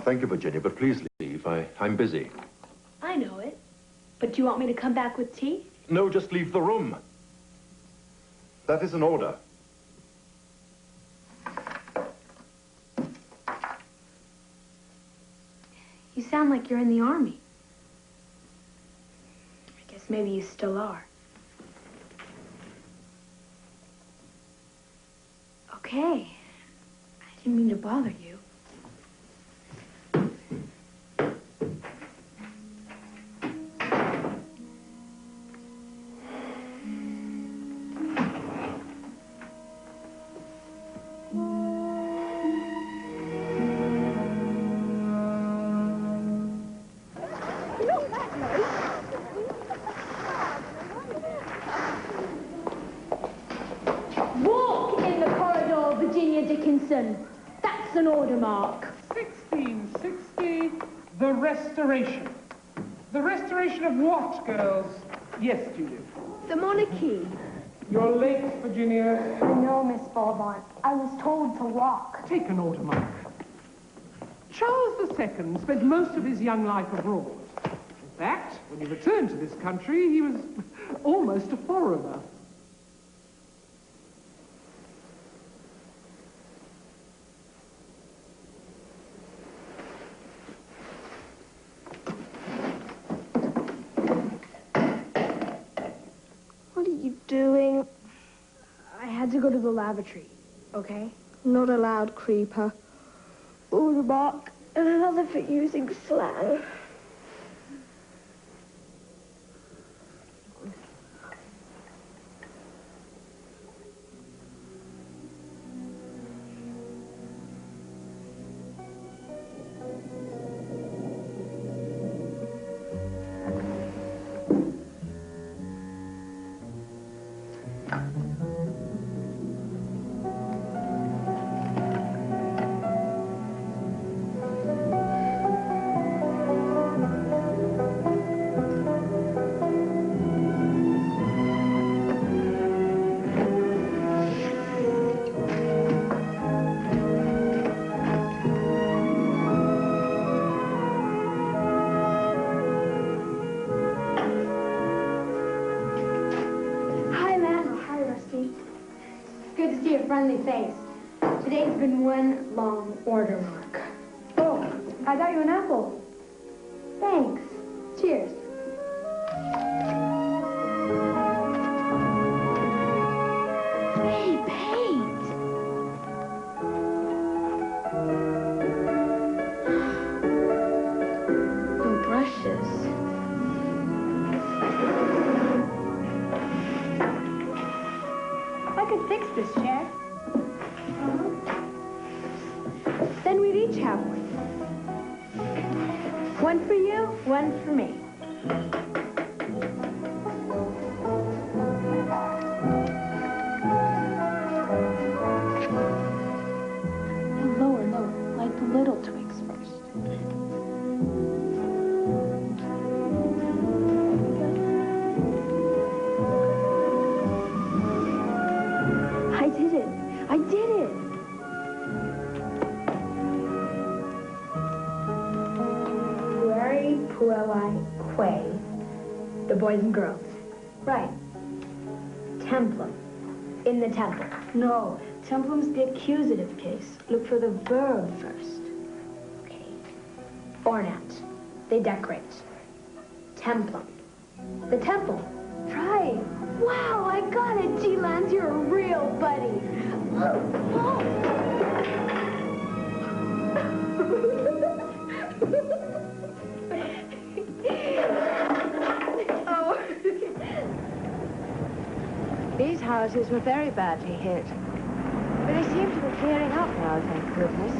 Thank you, Virginia, but please leave. I'm busy. I know it. But do you want me to come back with tea? No, just leave the room. That is an order. You sound like you're in the army. I guess maybe you still are. Okay. I didn't mean to bother you. Dickinson. That's an order mark. 1660, the Restoration. The restoration of what, girls? Yes, Judith. The monarchy. You're late, Virginia. I know, Miss Bourbon. I was told to walk. Take an order mark. Charles II spent most of his young life abroad. In fact, when he returned to this country, he was almost a foreigner. What are you doing? I had to go to the lavatory, okay? Not allowed, creeper. Order mark and another for using slang. Good to see a friendly face. Today's been one long order mark. Oh, I got you an apple. Thanks. Cheers. Hey, paint! No brushes. I could fix this chair. Then we'd each have one. One for you, one for me. Lower, lower, like the little twigs first. I did it. I did it. Pueri, puelli, quae. The boys and girls. Right. Templum. In the temple. No. Templum's the accusative case. Look for the verb first. Okay. Ornament. They decorate. Templum. The temple. Try. Wow, I got it. Gee, Lance, you're a real buddy. Oh. These houses were very badly hit. But they seem to be clearing up now, thank goodness.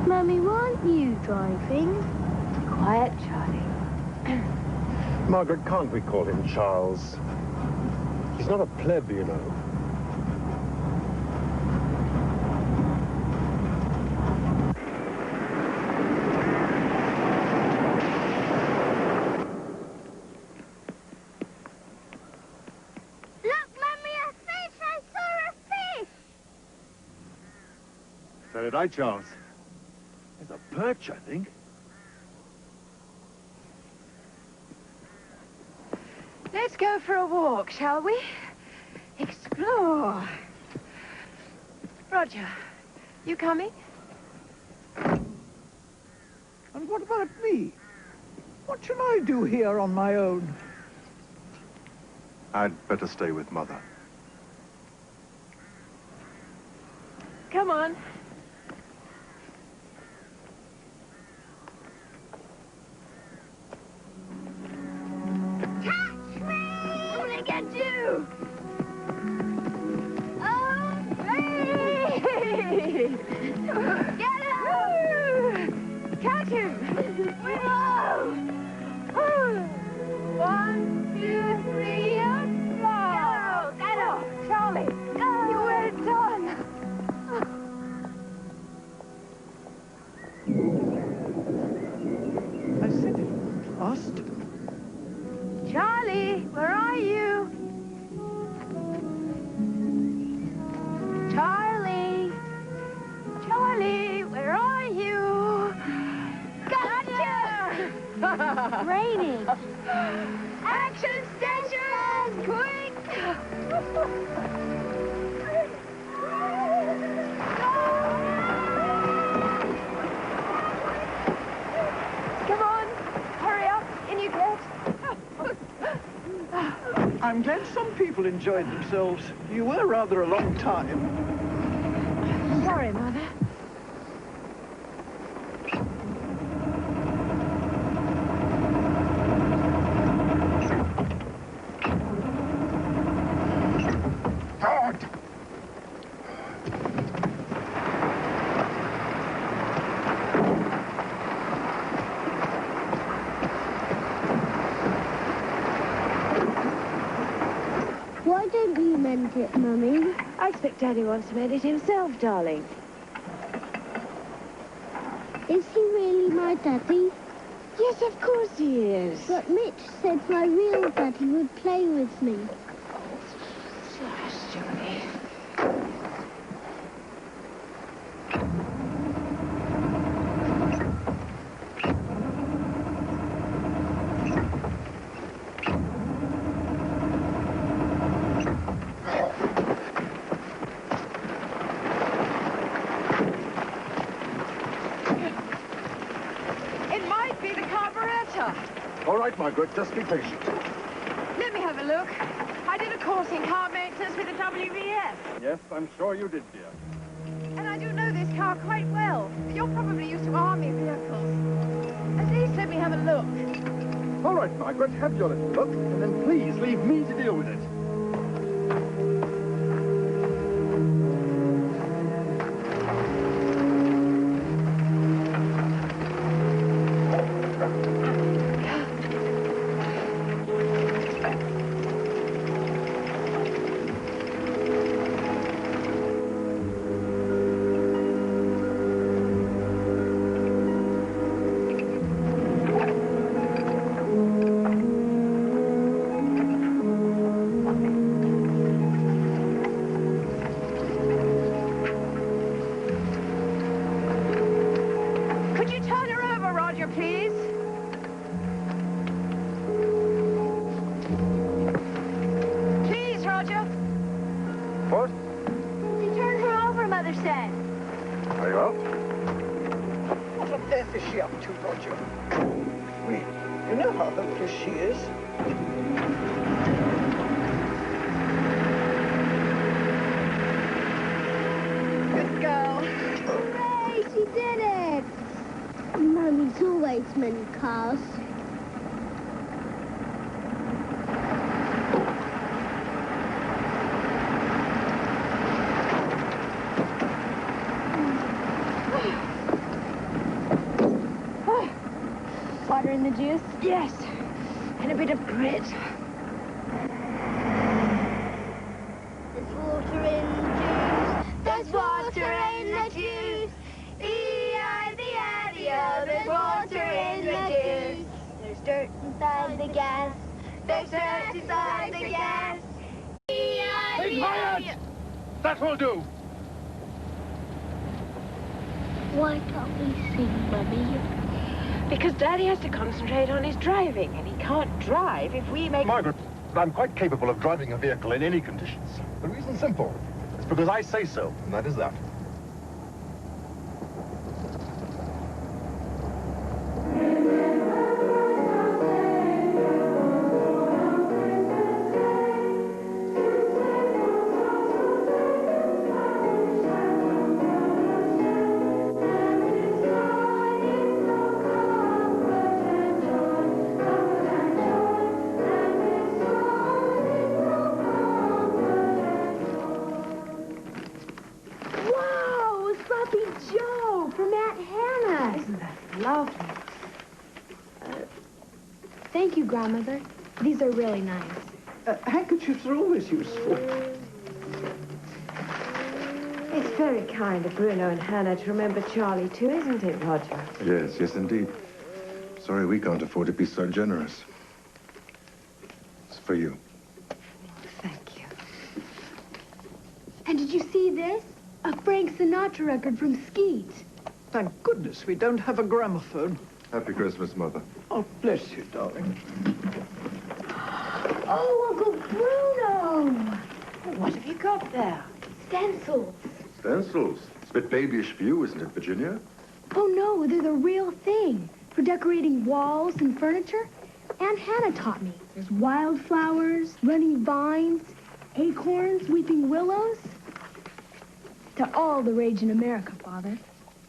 Mummy, weren't you driving? Quiet, Charlie. Margaret, can't we call him Charles? He's not a pleb, you know. Look, Mummy, a fish! I saw a fish! So did I, Charles. There's a perch, I think. Let's go for a walk, shall we? Explore. Roger, you coming? And what about me? What shall I do here on my own? I'd better stay with Mother. Come on. I'm gonna get you! Oh, baby! Get him! Catch him! Whoa! fast. Charlie, where are you? Charlie! Charlie, where are you? Gotcha! Raining. Action stations, quick! Come on, hurry up, in you get. I'm glad some people enjoyed themselves. You were rather a long time. Sorry, Mother. Why don't you mend it, Mummy? I expect Daddy wants to mend it himself, darling. Is he really my daddy? Yes, of course he is. But Mitch said my real daddy would play with me. Gosh, Johnny. It might be the carburetor. All right, Margaret, just be patient. Let me have a look. I did a course in car maintenance with the WVF. Yes, I'm sure you did, dear. And I do know this car quite well. You're probably used to army vehicles. At least let me have a look. All right, Margaret, have your little look, and then please leave me to deal with it. Could you turn her over, Roger, please? Please, Roger. What? You turn her over, Mother said. Very well. What on earth is she up to, Roger? You know how hopeless she is. Good girl. Hooray, she did it! Mummy's always mend cars. Water in the juice? Yes. And a bit of grit. There's water in the juice. There's water in the juice. E-I-D-I-D-O. There's water in the juice. There's dirt inside the gas. There's dirt inside the gas. Be quiet! That will do. Why can't we sing, Mummy? Because Daddy has to concentrate on his driving, and he can't drive if we make... Margaret, I'm quite capable of driving a vehicle in any conditions. The reason's simple. It's because I say so, and that is that. Lovely. Thank you, Grandmother. These are really nice. Handkerchiefs are always useful. It's very kind of Bruno and Hannah to remember Charlie too, isn't it, Roger? Yes, yes, indeed. Sorry we can't afford to be so generous. It's for you. Thank you. And did you see this? A Frank Sinatra record from Skeet. Thank goodness we don't have a gramophone. Happy Christmas, Mother. Oh, bless you, darling. Oh, Uncle Bruno! What have you got there? Stencils. Stencils. It's a bit babyish for you, isn't it, Virginia? Oh, no, they're the real thing. For decorating walls and furniture. Aunt Hannah taught me. There's wildflowers, running vines, acorns, weeping willows. They're all the rage in America, Father.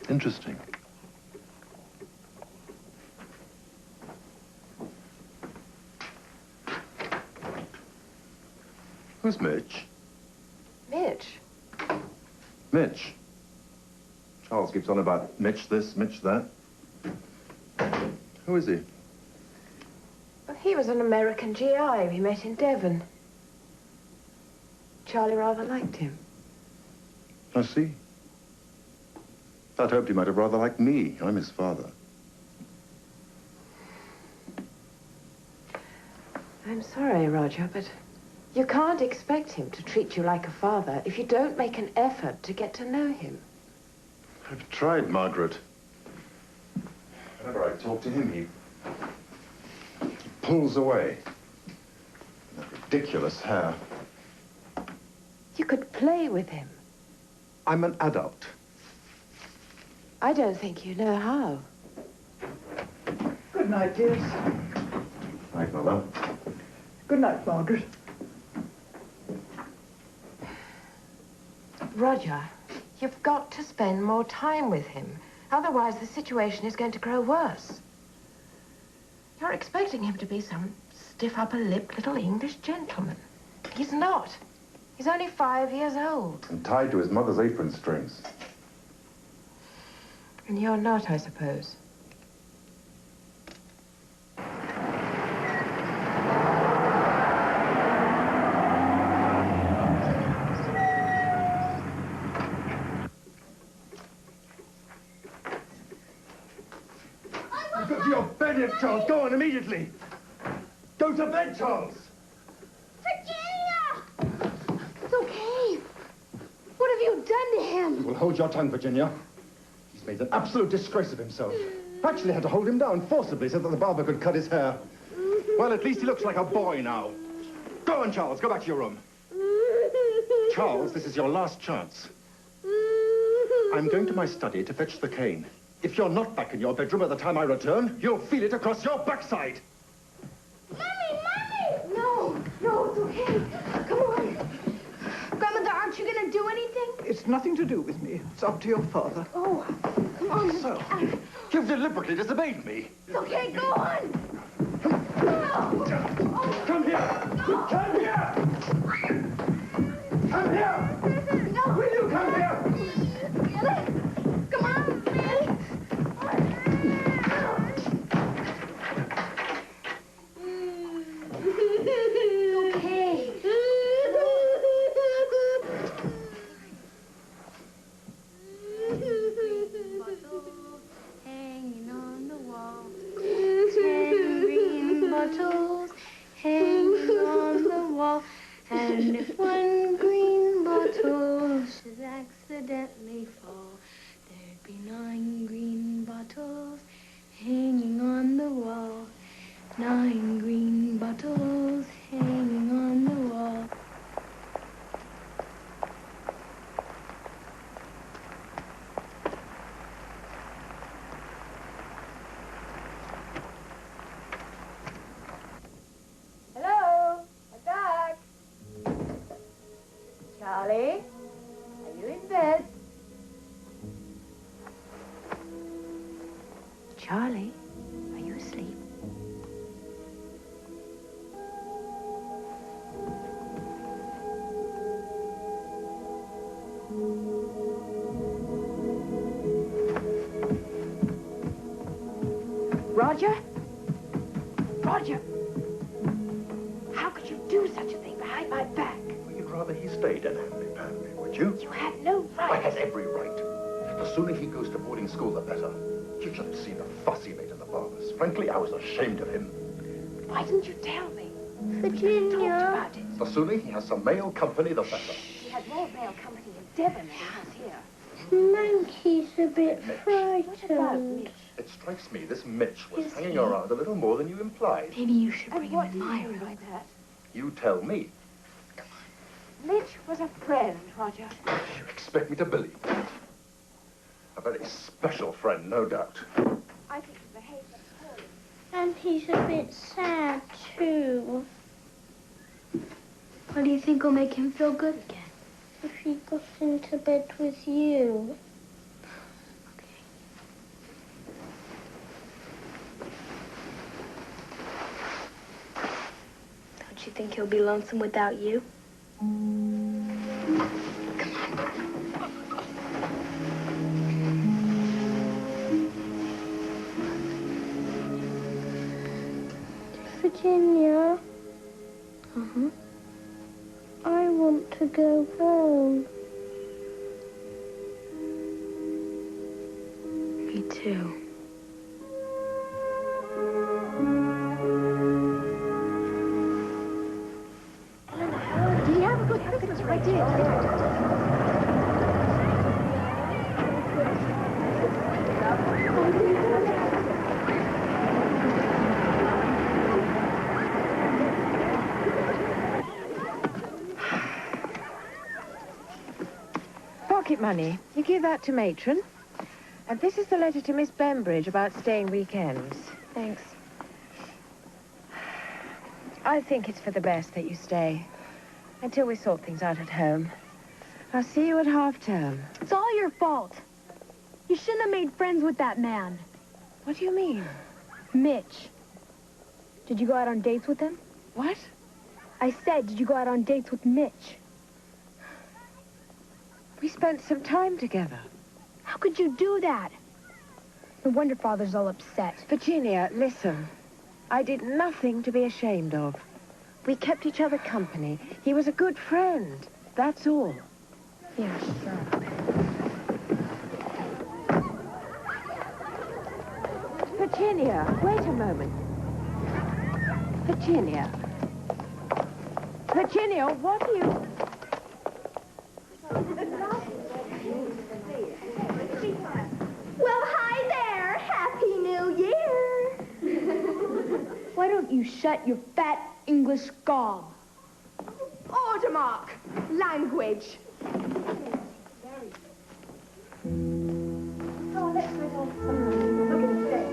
Interesting. Who's Mitch? Mitch? Mitch. Charles keeps on about Mitch this, Mitch that. Who is he? Well, he was an American GI we met in Devon. Charlie rather liked him. I see. I'd hoped he might have rather liked me. I'm his father. I'm sorry, Roger, but you can't expect him to treat you like a father if you don't make an effort to get to know him. I've tried, Margaret. Whenever I talk to him, he pulls away. That ridiculous hair. You could play with him. I'm an adult. I don't think you know how. Good night, dears. Night, Mother. Good night, Margaret. Roger, you've got to spend more time with him. Otherwise, the situation is going to grow worse. You're expecting him to be some stiff upper-lipped little English gentleman. He's not. He's only 5 years old. And tied to his mother's apron strings. And you're not, I suppose. Go to your bed, Charles. Go on immediately. Go to bed, Charles. Virginia! It's okay. What have you done to him? Well, hold your tongue, Virginia. He's made an absolute disgrace of himself. Actually had to hold him down forcibly so that the barber could cut his hair. Well, at least he looks like a boy now. Go on, Charles. Go back to your room. Charles, this is your last chance. I'm going to my study to fetch the cane. If you're not back in your bedroom by the time I return, you'll feel it across your backside. Mommy! No, it's okay. Come on. Grandmother, aren't you going to do anything? It's nothing to do with me. It's up to your father. Oh, come on. So, you've deliberately disobeyed me. It's okay, go on. No. Come here. No. Come here. Come here. No. Will you come here? Come on, Billy. Okay. Hanging on the wall. 10 green bottles hanging on the wall. And if one green bottle should accidentally fall, there'd be 9 green bottles hanging on the wall. 9 green bottles hanging on the wall. Hello? I'm back. Charlie? Are you in bed? Charlie? Are you asleep? Roger? Roger! How could you do such a thing behind my back? You'd rather he stayed and hand-me, would you? You had no I right. had every right. The sooner he goes to boarding school, the better. You should see the fuss he made in the barber's. Frankly, I was ashamed of him. Why didn't you tell me? Virginia. About it. The sooner he has some male company, the better. He had more male company in Devon than he has here. Monkey's a bit What about frightened. Mitch? It strikes me this Mitch was hanging around a little more than you implied. Maybe you should bring And him what in do my you mean room. by that? You tell me. Mitch was a friend, Roger. You expect me to believe that? A very special friend, no doubt. I think he behaved poorly. And he's a bit sad, too. What do you think will make him feel good again? If he got into bed with you. Don't you think he'll be lonesome without you? Virginia. I want to go home. Me too. Did you have a good Christmas? I did. Pocket money. You give that to Matron. And this is the letter to Miss Bembridge about staying weekends. Thanks. I think it's for the best that you stay. Until we sort things out at home. I'll see you at half-term. It's all your fault. You shouldn't have made friends with that man. What do you mean? Mitch. Did you go out on dates with him? What? I said, did you go out on dates with Mitch? We spent some time together. How could you do that? No wonder Father's all upset. Virginia, listen. I did nothing to be ashamed of. We kept each other company. He was a good friend. That's all. Yeah, sure. Virginia, wait a moment. Virginia. Virginia, what are you... Well, hi there. Happy New Year. Why don't you shut your fat English gob? Order mark. Language. Oh, let's go off some. Look at the day.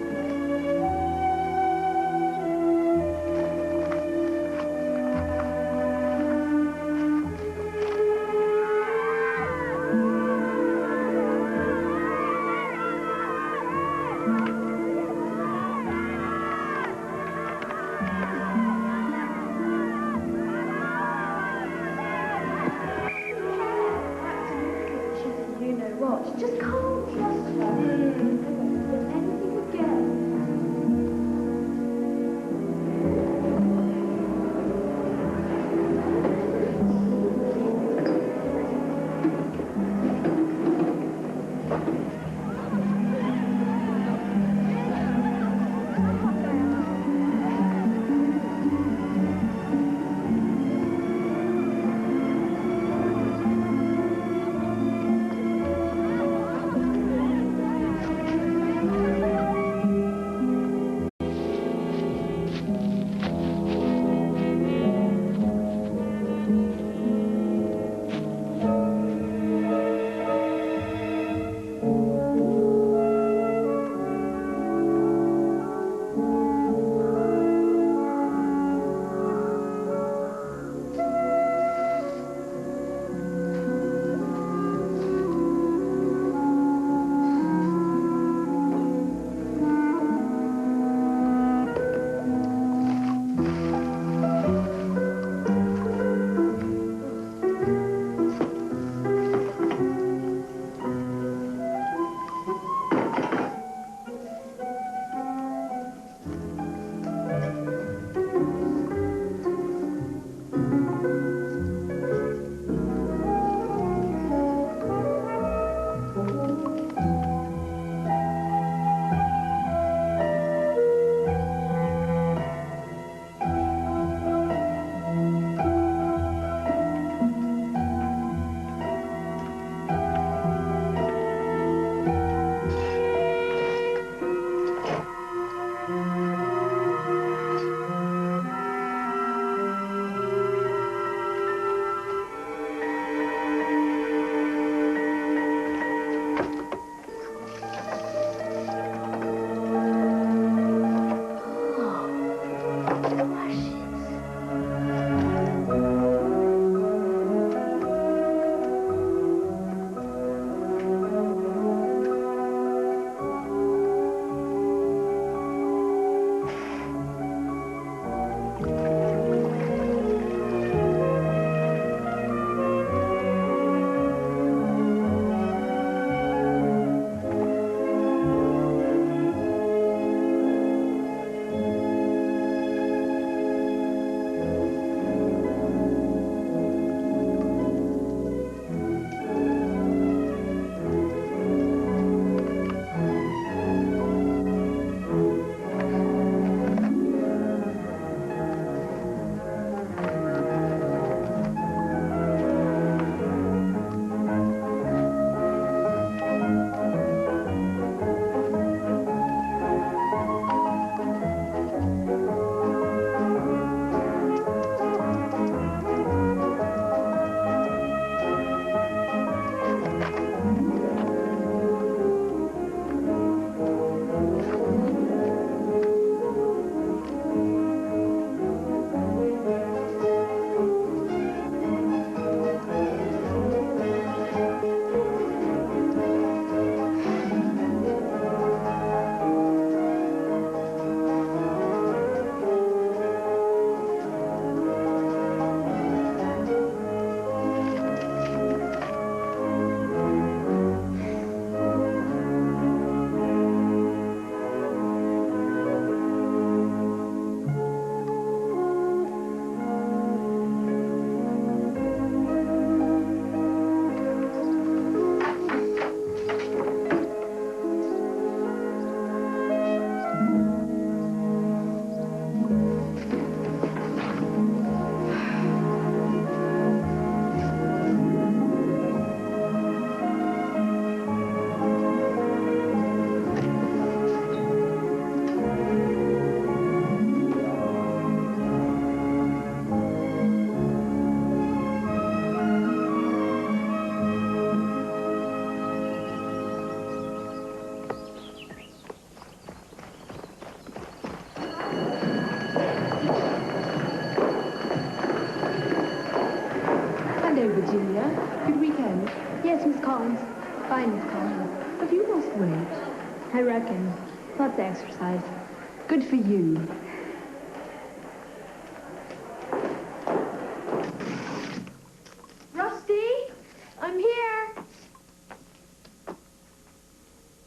Virginia. Good weekend. Yes, Miss Collins. Fine, Miss Collins. Have you lost weight? I reckon. Lots of exercise. Good for you. Rusty, I'm here.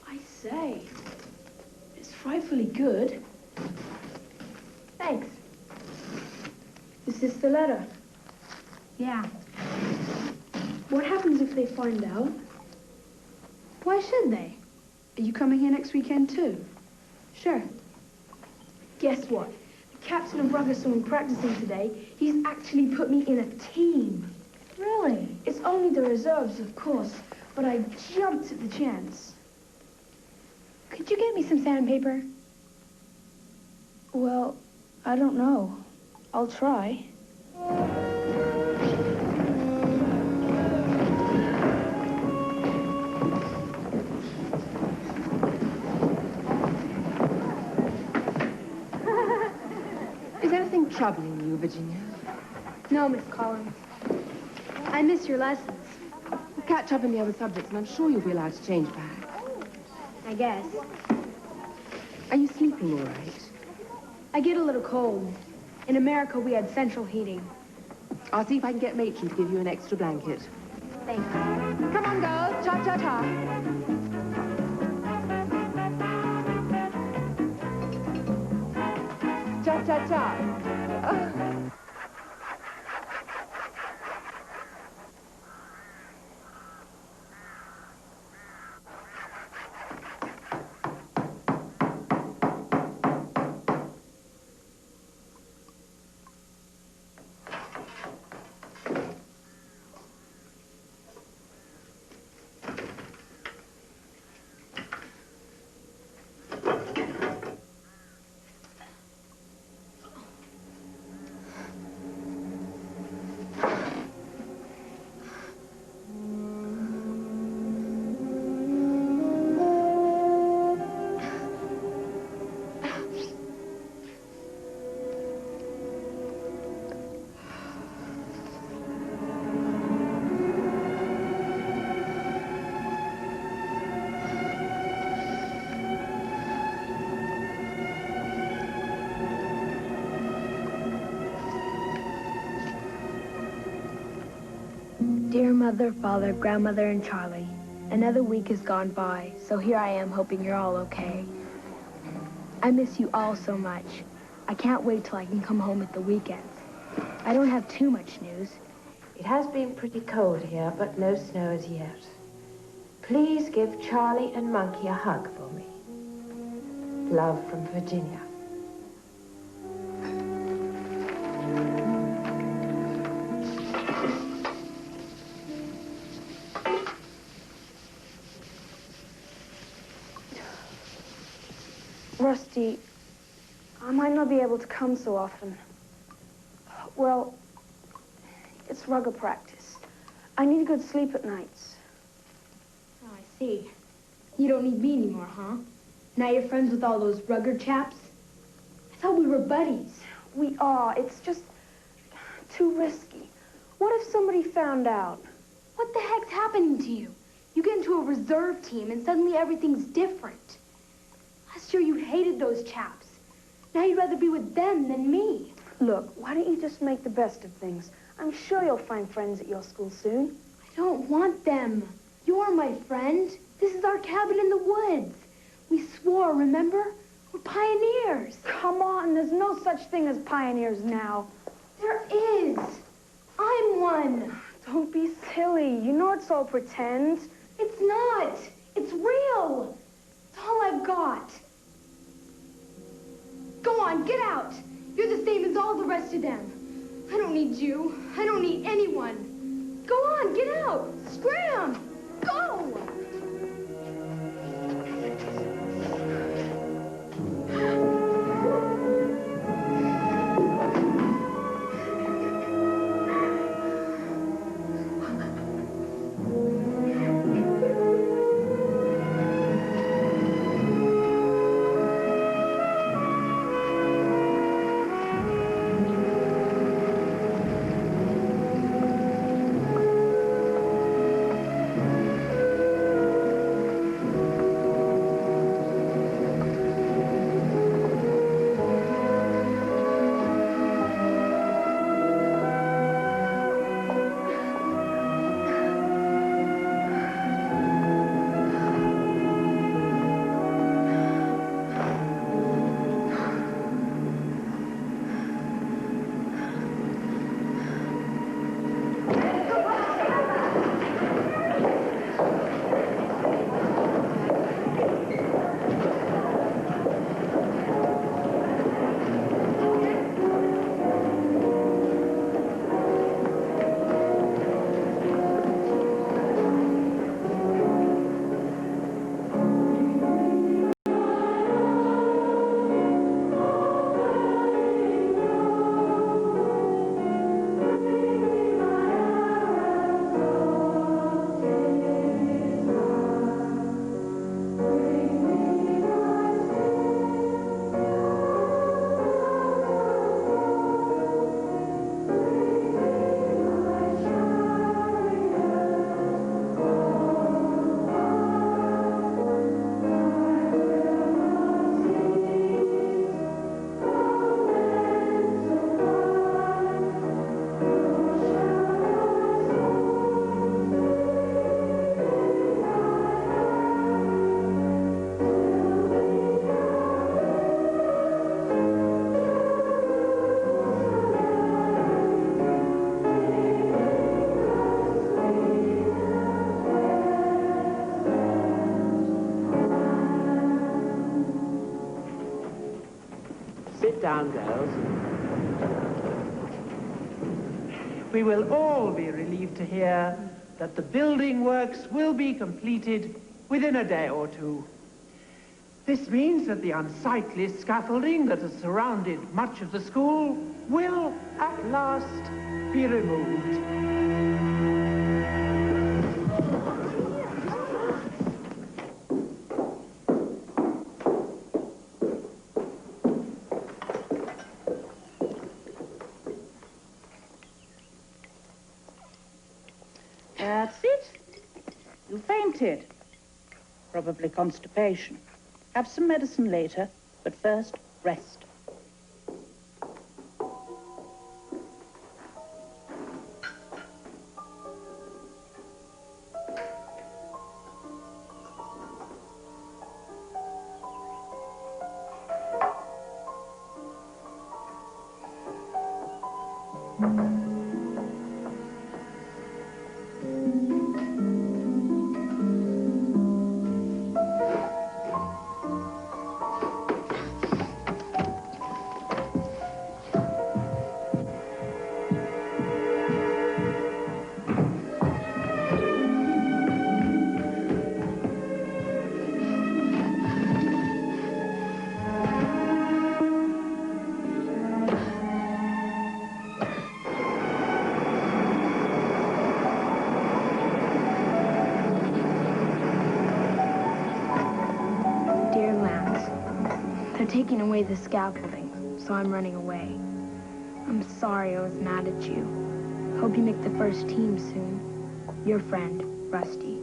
I say, it's frightfully good. Thanks. Is this the letter? Yeah. What happens if they find out? Why should they? Are you coming here next weekend too? Sure. Guess what? The captain of rugby swimming practicing today, he's actually put me in a team. Really? It's only the reserves, of course, but I jumped at the chance. Could you get me some sandpaper? Well, I don't know. I'll try. Is anything troubling you, Virginia? No, Miss Collins. I miss your lessons. We'll catch up in the other subjects, and I'm sure you'll be allowed to change back. I guess. Are you sleeping all right? I get a little cold. In America, we had central heating. I'll see if I can get Matron to give you an extra blanket. Thanks. Come on, girls. Cha-cha-cha. Cha-cha-cha. Dear Mother, Father, Grandmother, and Charlie, another week has gone by, so here I am hoping you're all okay. I miss you all so much. I can't wait till I can come home at the weekends. I don't have too much news. It has been pretty cold here, but no snow as yet. Please give Charlie and Monkey a hug for me. Love from Virginia. Rusty, I might not be able to come so often. Well, it's rugger practice. I need a good sleep at nights. Oh, I see. You don't need me anymore, huh? Now you're friends with all those rugger chaps? I thought we were buddies. We are. It's just too risky. What if somebody found out? What the heck's happening to you? You get into a reserve team and suddenly everything's different. Last year you hated those chaps. Now you'd rather be with them than me. Look, why don't you just make the best of things? I'm sure you'll find friends at your school soon. I don't want them. You're my friend. This is our cabin in the woods. We swore, remember? We're pioneers. Come on, there's no such thing as pioneers now. There is. I'm one. Don't be silly. You know it's all pretend. It's not. It's real. It's all I've got. Go on, get out. You're the same as all the rest of them. I don't need you. I don't need anyone. Go on, get out. Scram. Go. Sit down, girls. We will all be relieved to hear that the building works will be completed within a day or two. This means that the unsightly scaffolding that has surrounded much of the school will, at last, be removed. That's it. You fainted. Probably constipation. Have some medicine later, but first, rest. Taking away the scaffolding, so I'm running away. I'm sorry I was mad at you. Hope you make the first team soon. Your friend, Rusty.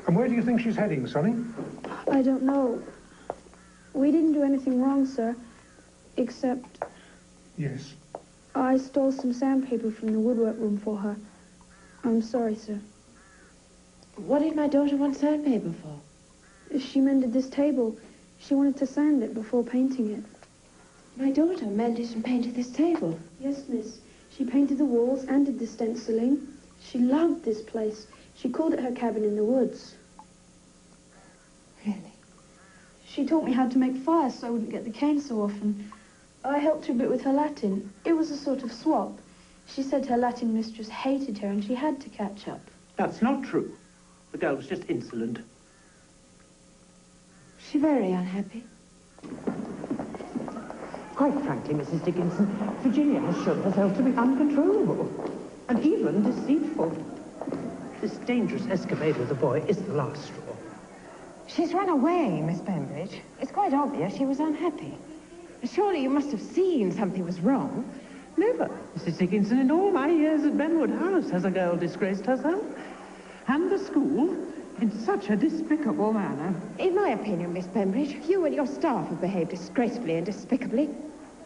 And where do you think she's heading, Sonny? I don't know. We didn't do anything wrong, sir. Except... Yes. I stole some sandpaper from the woodwork room for her. I'm sorry, sir. What did my daughter want sandpaper for? She mended this table. She wanted to sand it before painting it. My daughter mended and painted this table? Yes, miss. She painted the walls and did the stenciling. She loved this place. She called it her cabin in the woods. Really? She taught me how to make fires so I wouldn't get the cane so often. I helped her a bit with her Latin. It was a sort of swap. She said her Latin mistress hated her and she had to catch up. That's not true. The girl was just insolent. She's very unhappy. Quite frankly, Mrs. Dickinson, Virginia has shown herself to be uncontrollable and even deceitful. This dangerous escapade with the boy is the last straw. She's run away, Miss Bembridge. It's quite obvious she was unhappy. Surely you must have seen something was wrong. Never, Mrs. Dickinson, in all my years at Benwood House has a girl disgraced herself. And the school in such a despicable manner. In my opinion, Miss Bembridge, you and your staff have behaved disgracefully and despicably.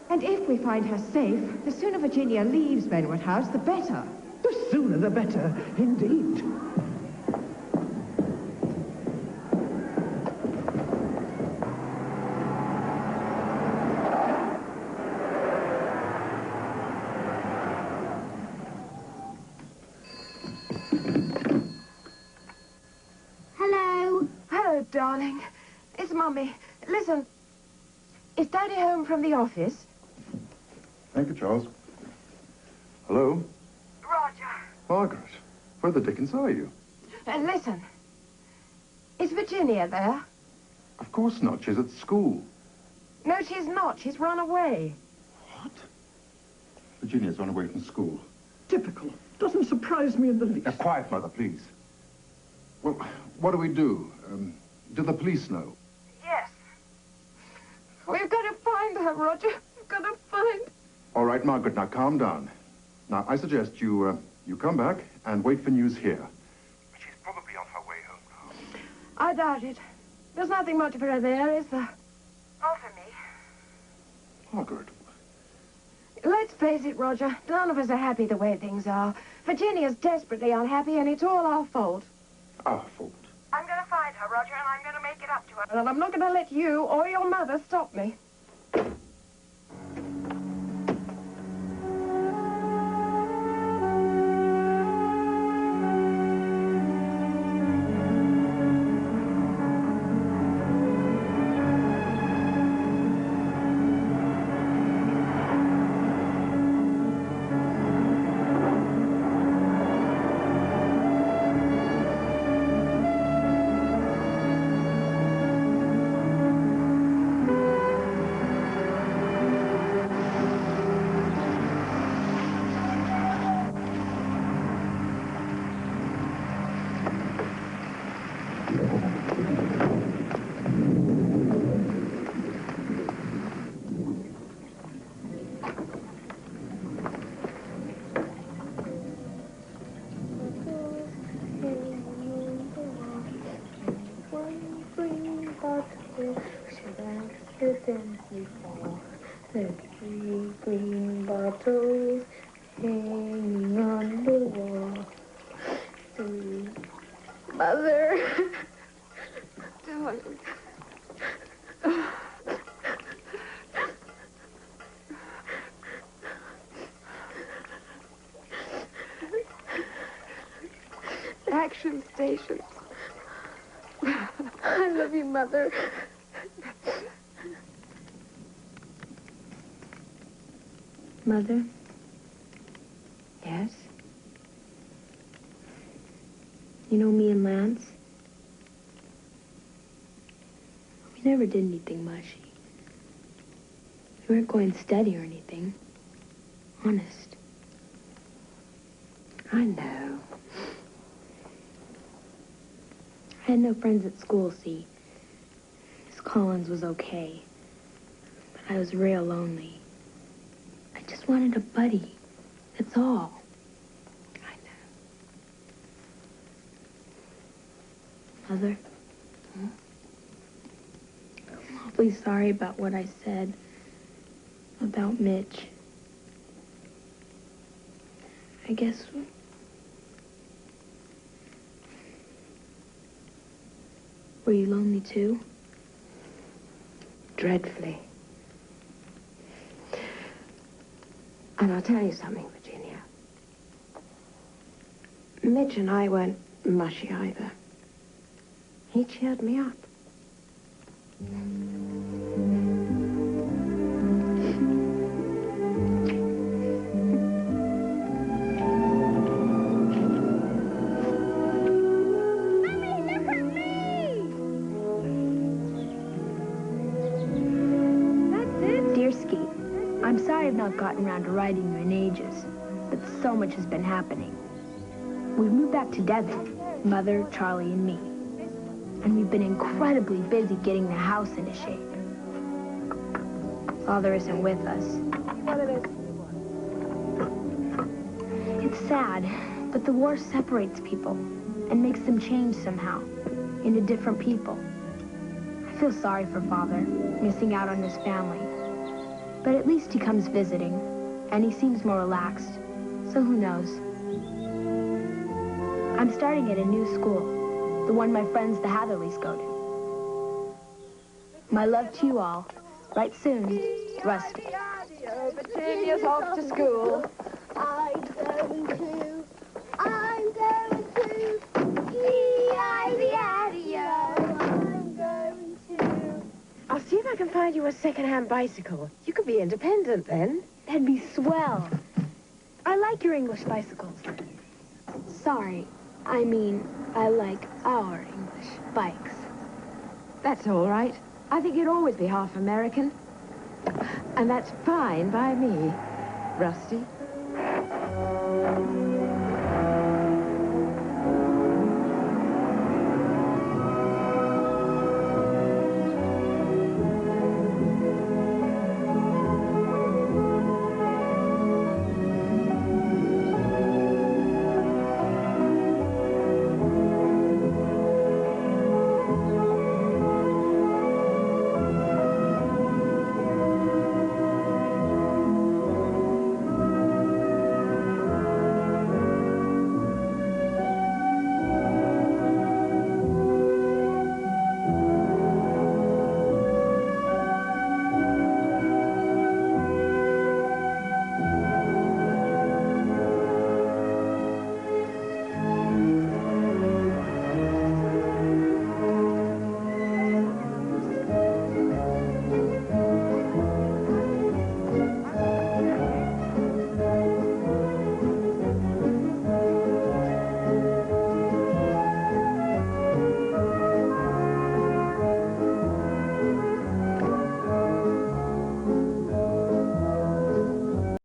And if we find her safe, the sooner Virginia leaves Benwood House, the better. The sooner the better, indeed. Darling, it's Mummy. Listen, is Daddy home from the office? Thank you, Charles. Hello? Roger. Margaret, where the dickens are you? Listen, is Virginia there? Of course not. She's at school. No, she's not. She's run away. What? Virginia's run away from school. Typical. Doesn't surprise me in the least. Quiet, Mother, please. Well, what do we do? Do the police know? Yes. We've got to find her, Roger. We've got to find... All right, Margaret, now calm down. Now, I suggest you come back and wait for news here. But she's probably on her way home now. I doubt it. There's nothing much for her there, is there? Not for me. Margaret. Let's face it, Roger. None of us are happy the way things are. Virginia's desperately unhappy, and it's all our fault. Our fault? I'm going to find her, Roger, and I'm going to make it up to her. And I'm not going to let you or your mother stop me. The three green bottles hanging on the wall. Mother. Darling. train stations. I love you, Mother. Mother? Yes? You know me and Lance? We never did anything mushy. We weren't going steady or anything. Honest. I know. I had no friends at school, see. Miss Collins was okay. But I was real lonely. I just wanted a buddy. That's all. I know. Mother? I'm awfully sorry about what I said about Mitch. I guess... Were you lonely too? Dreadfully. And I'll tell you something, Virginia. Mitch and I weren't mushy either. He cheered me up. I'm sorry I've not gotten around to writing you in ages, but so much has been happening. We've moved back to Devon, Mother, Charlie, and me. And we've been incredibly busy getting the house into shape. Father isn't with us. It's sad, but the war separates people and makes them change somehow into different people. I feel sorry for Father, missing out on his family. But at least he comes visiting, and he seems more relaxed. So who knows? I'm starting at a new school, the one my friends the Hatherleys go to. My love to you all. Write soon, Rusty. Virginia's off to school. I'm going to E-I-V-I-D-O. I'm going to... I'll see if I can find you a second-hand bicycle. You could be independent then. That'd be swell. I like your English bicycles. Sorry, I mean, I like our English bikes. That's all right. I think you'd always be half American. And that's fine by me, Rusty.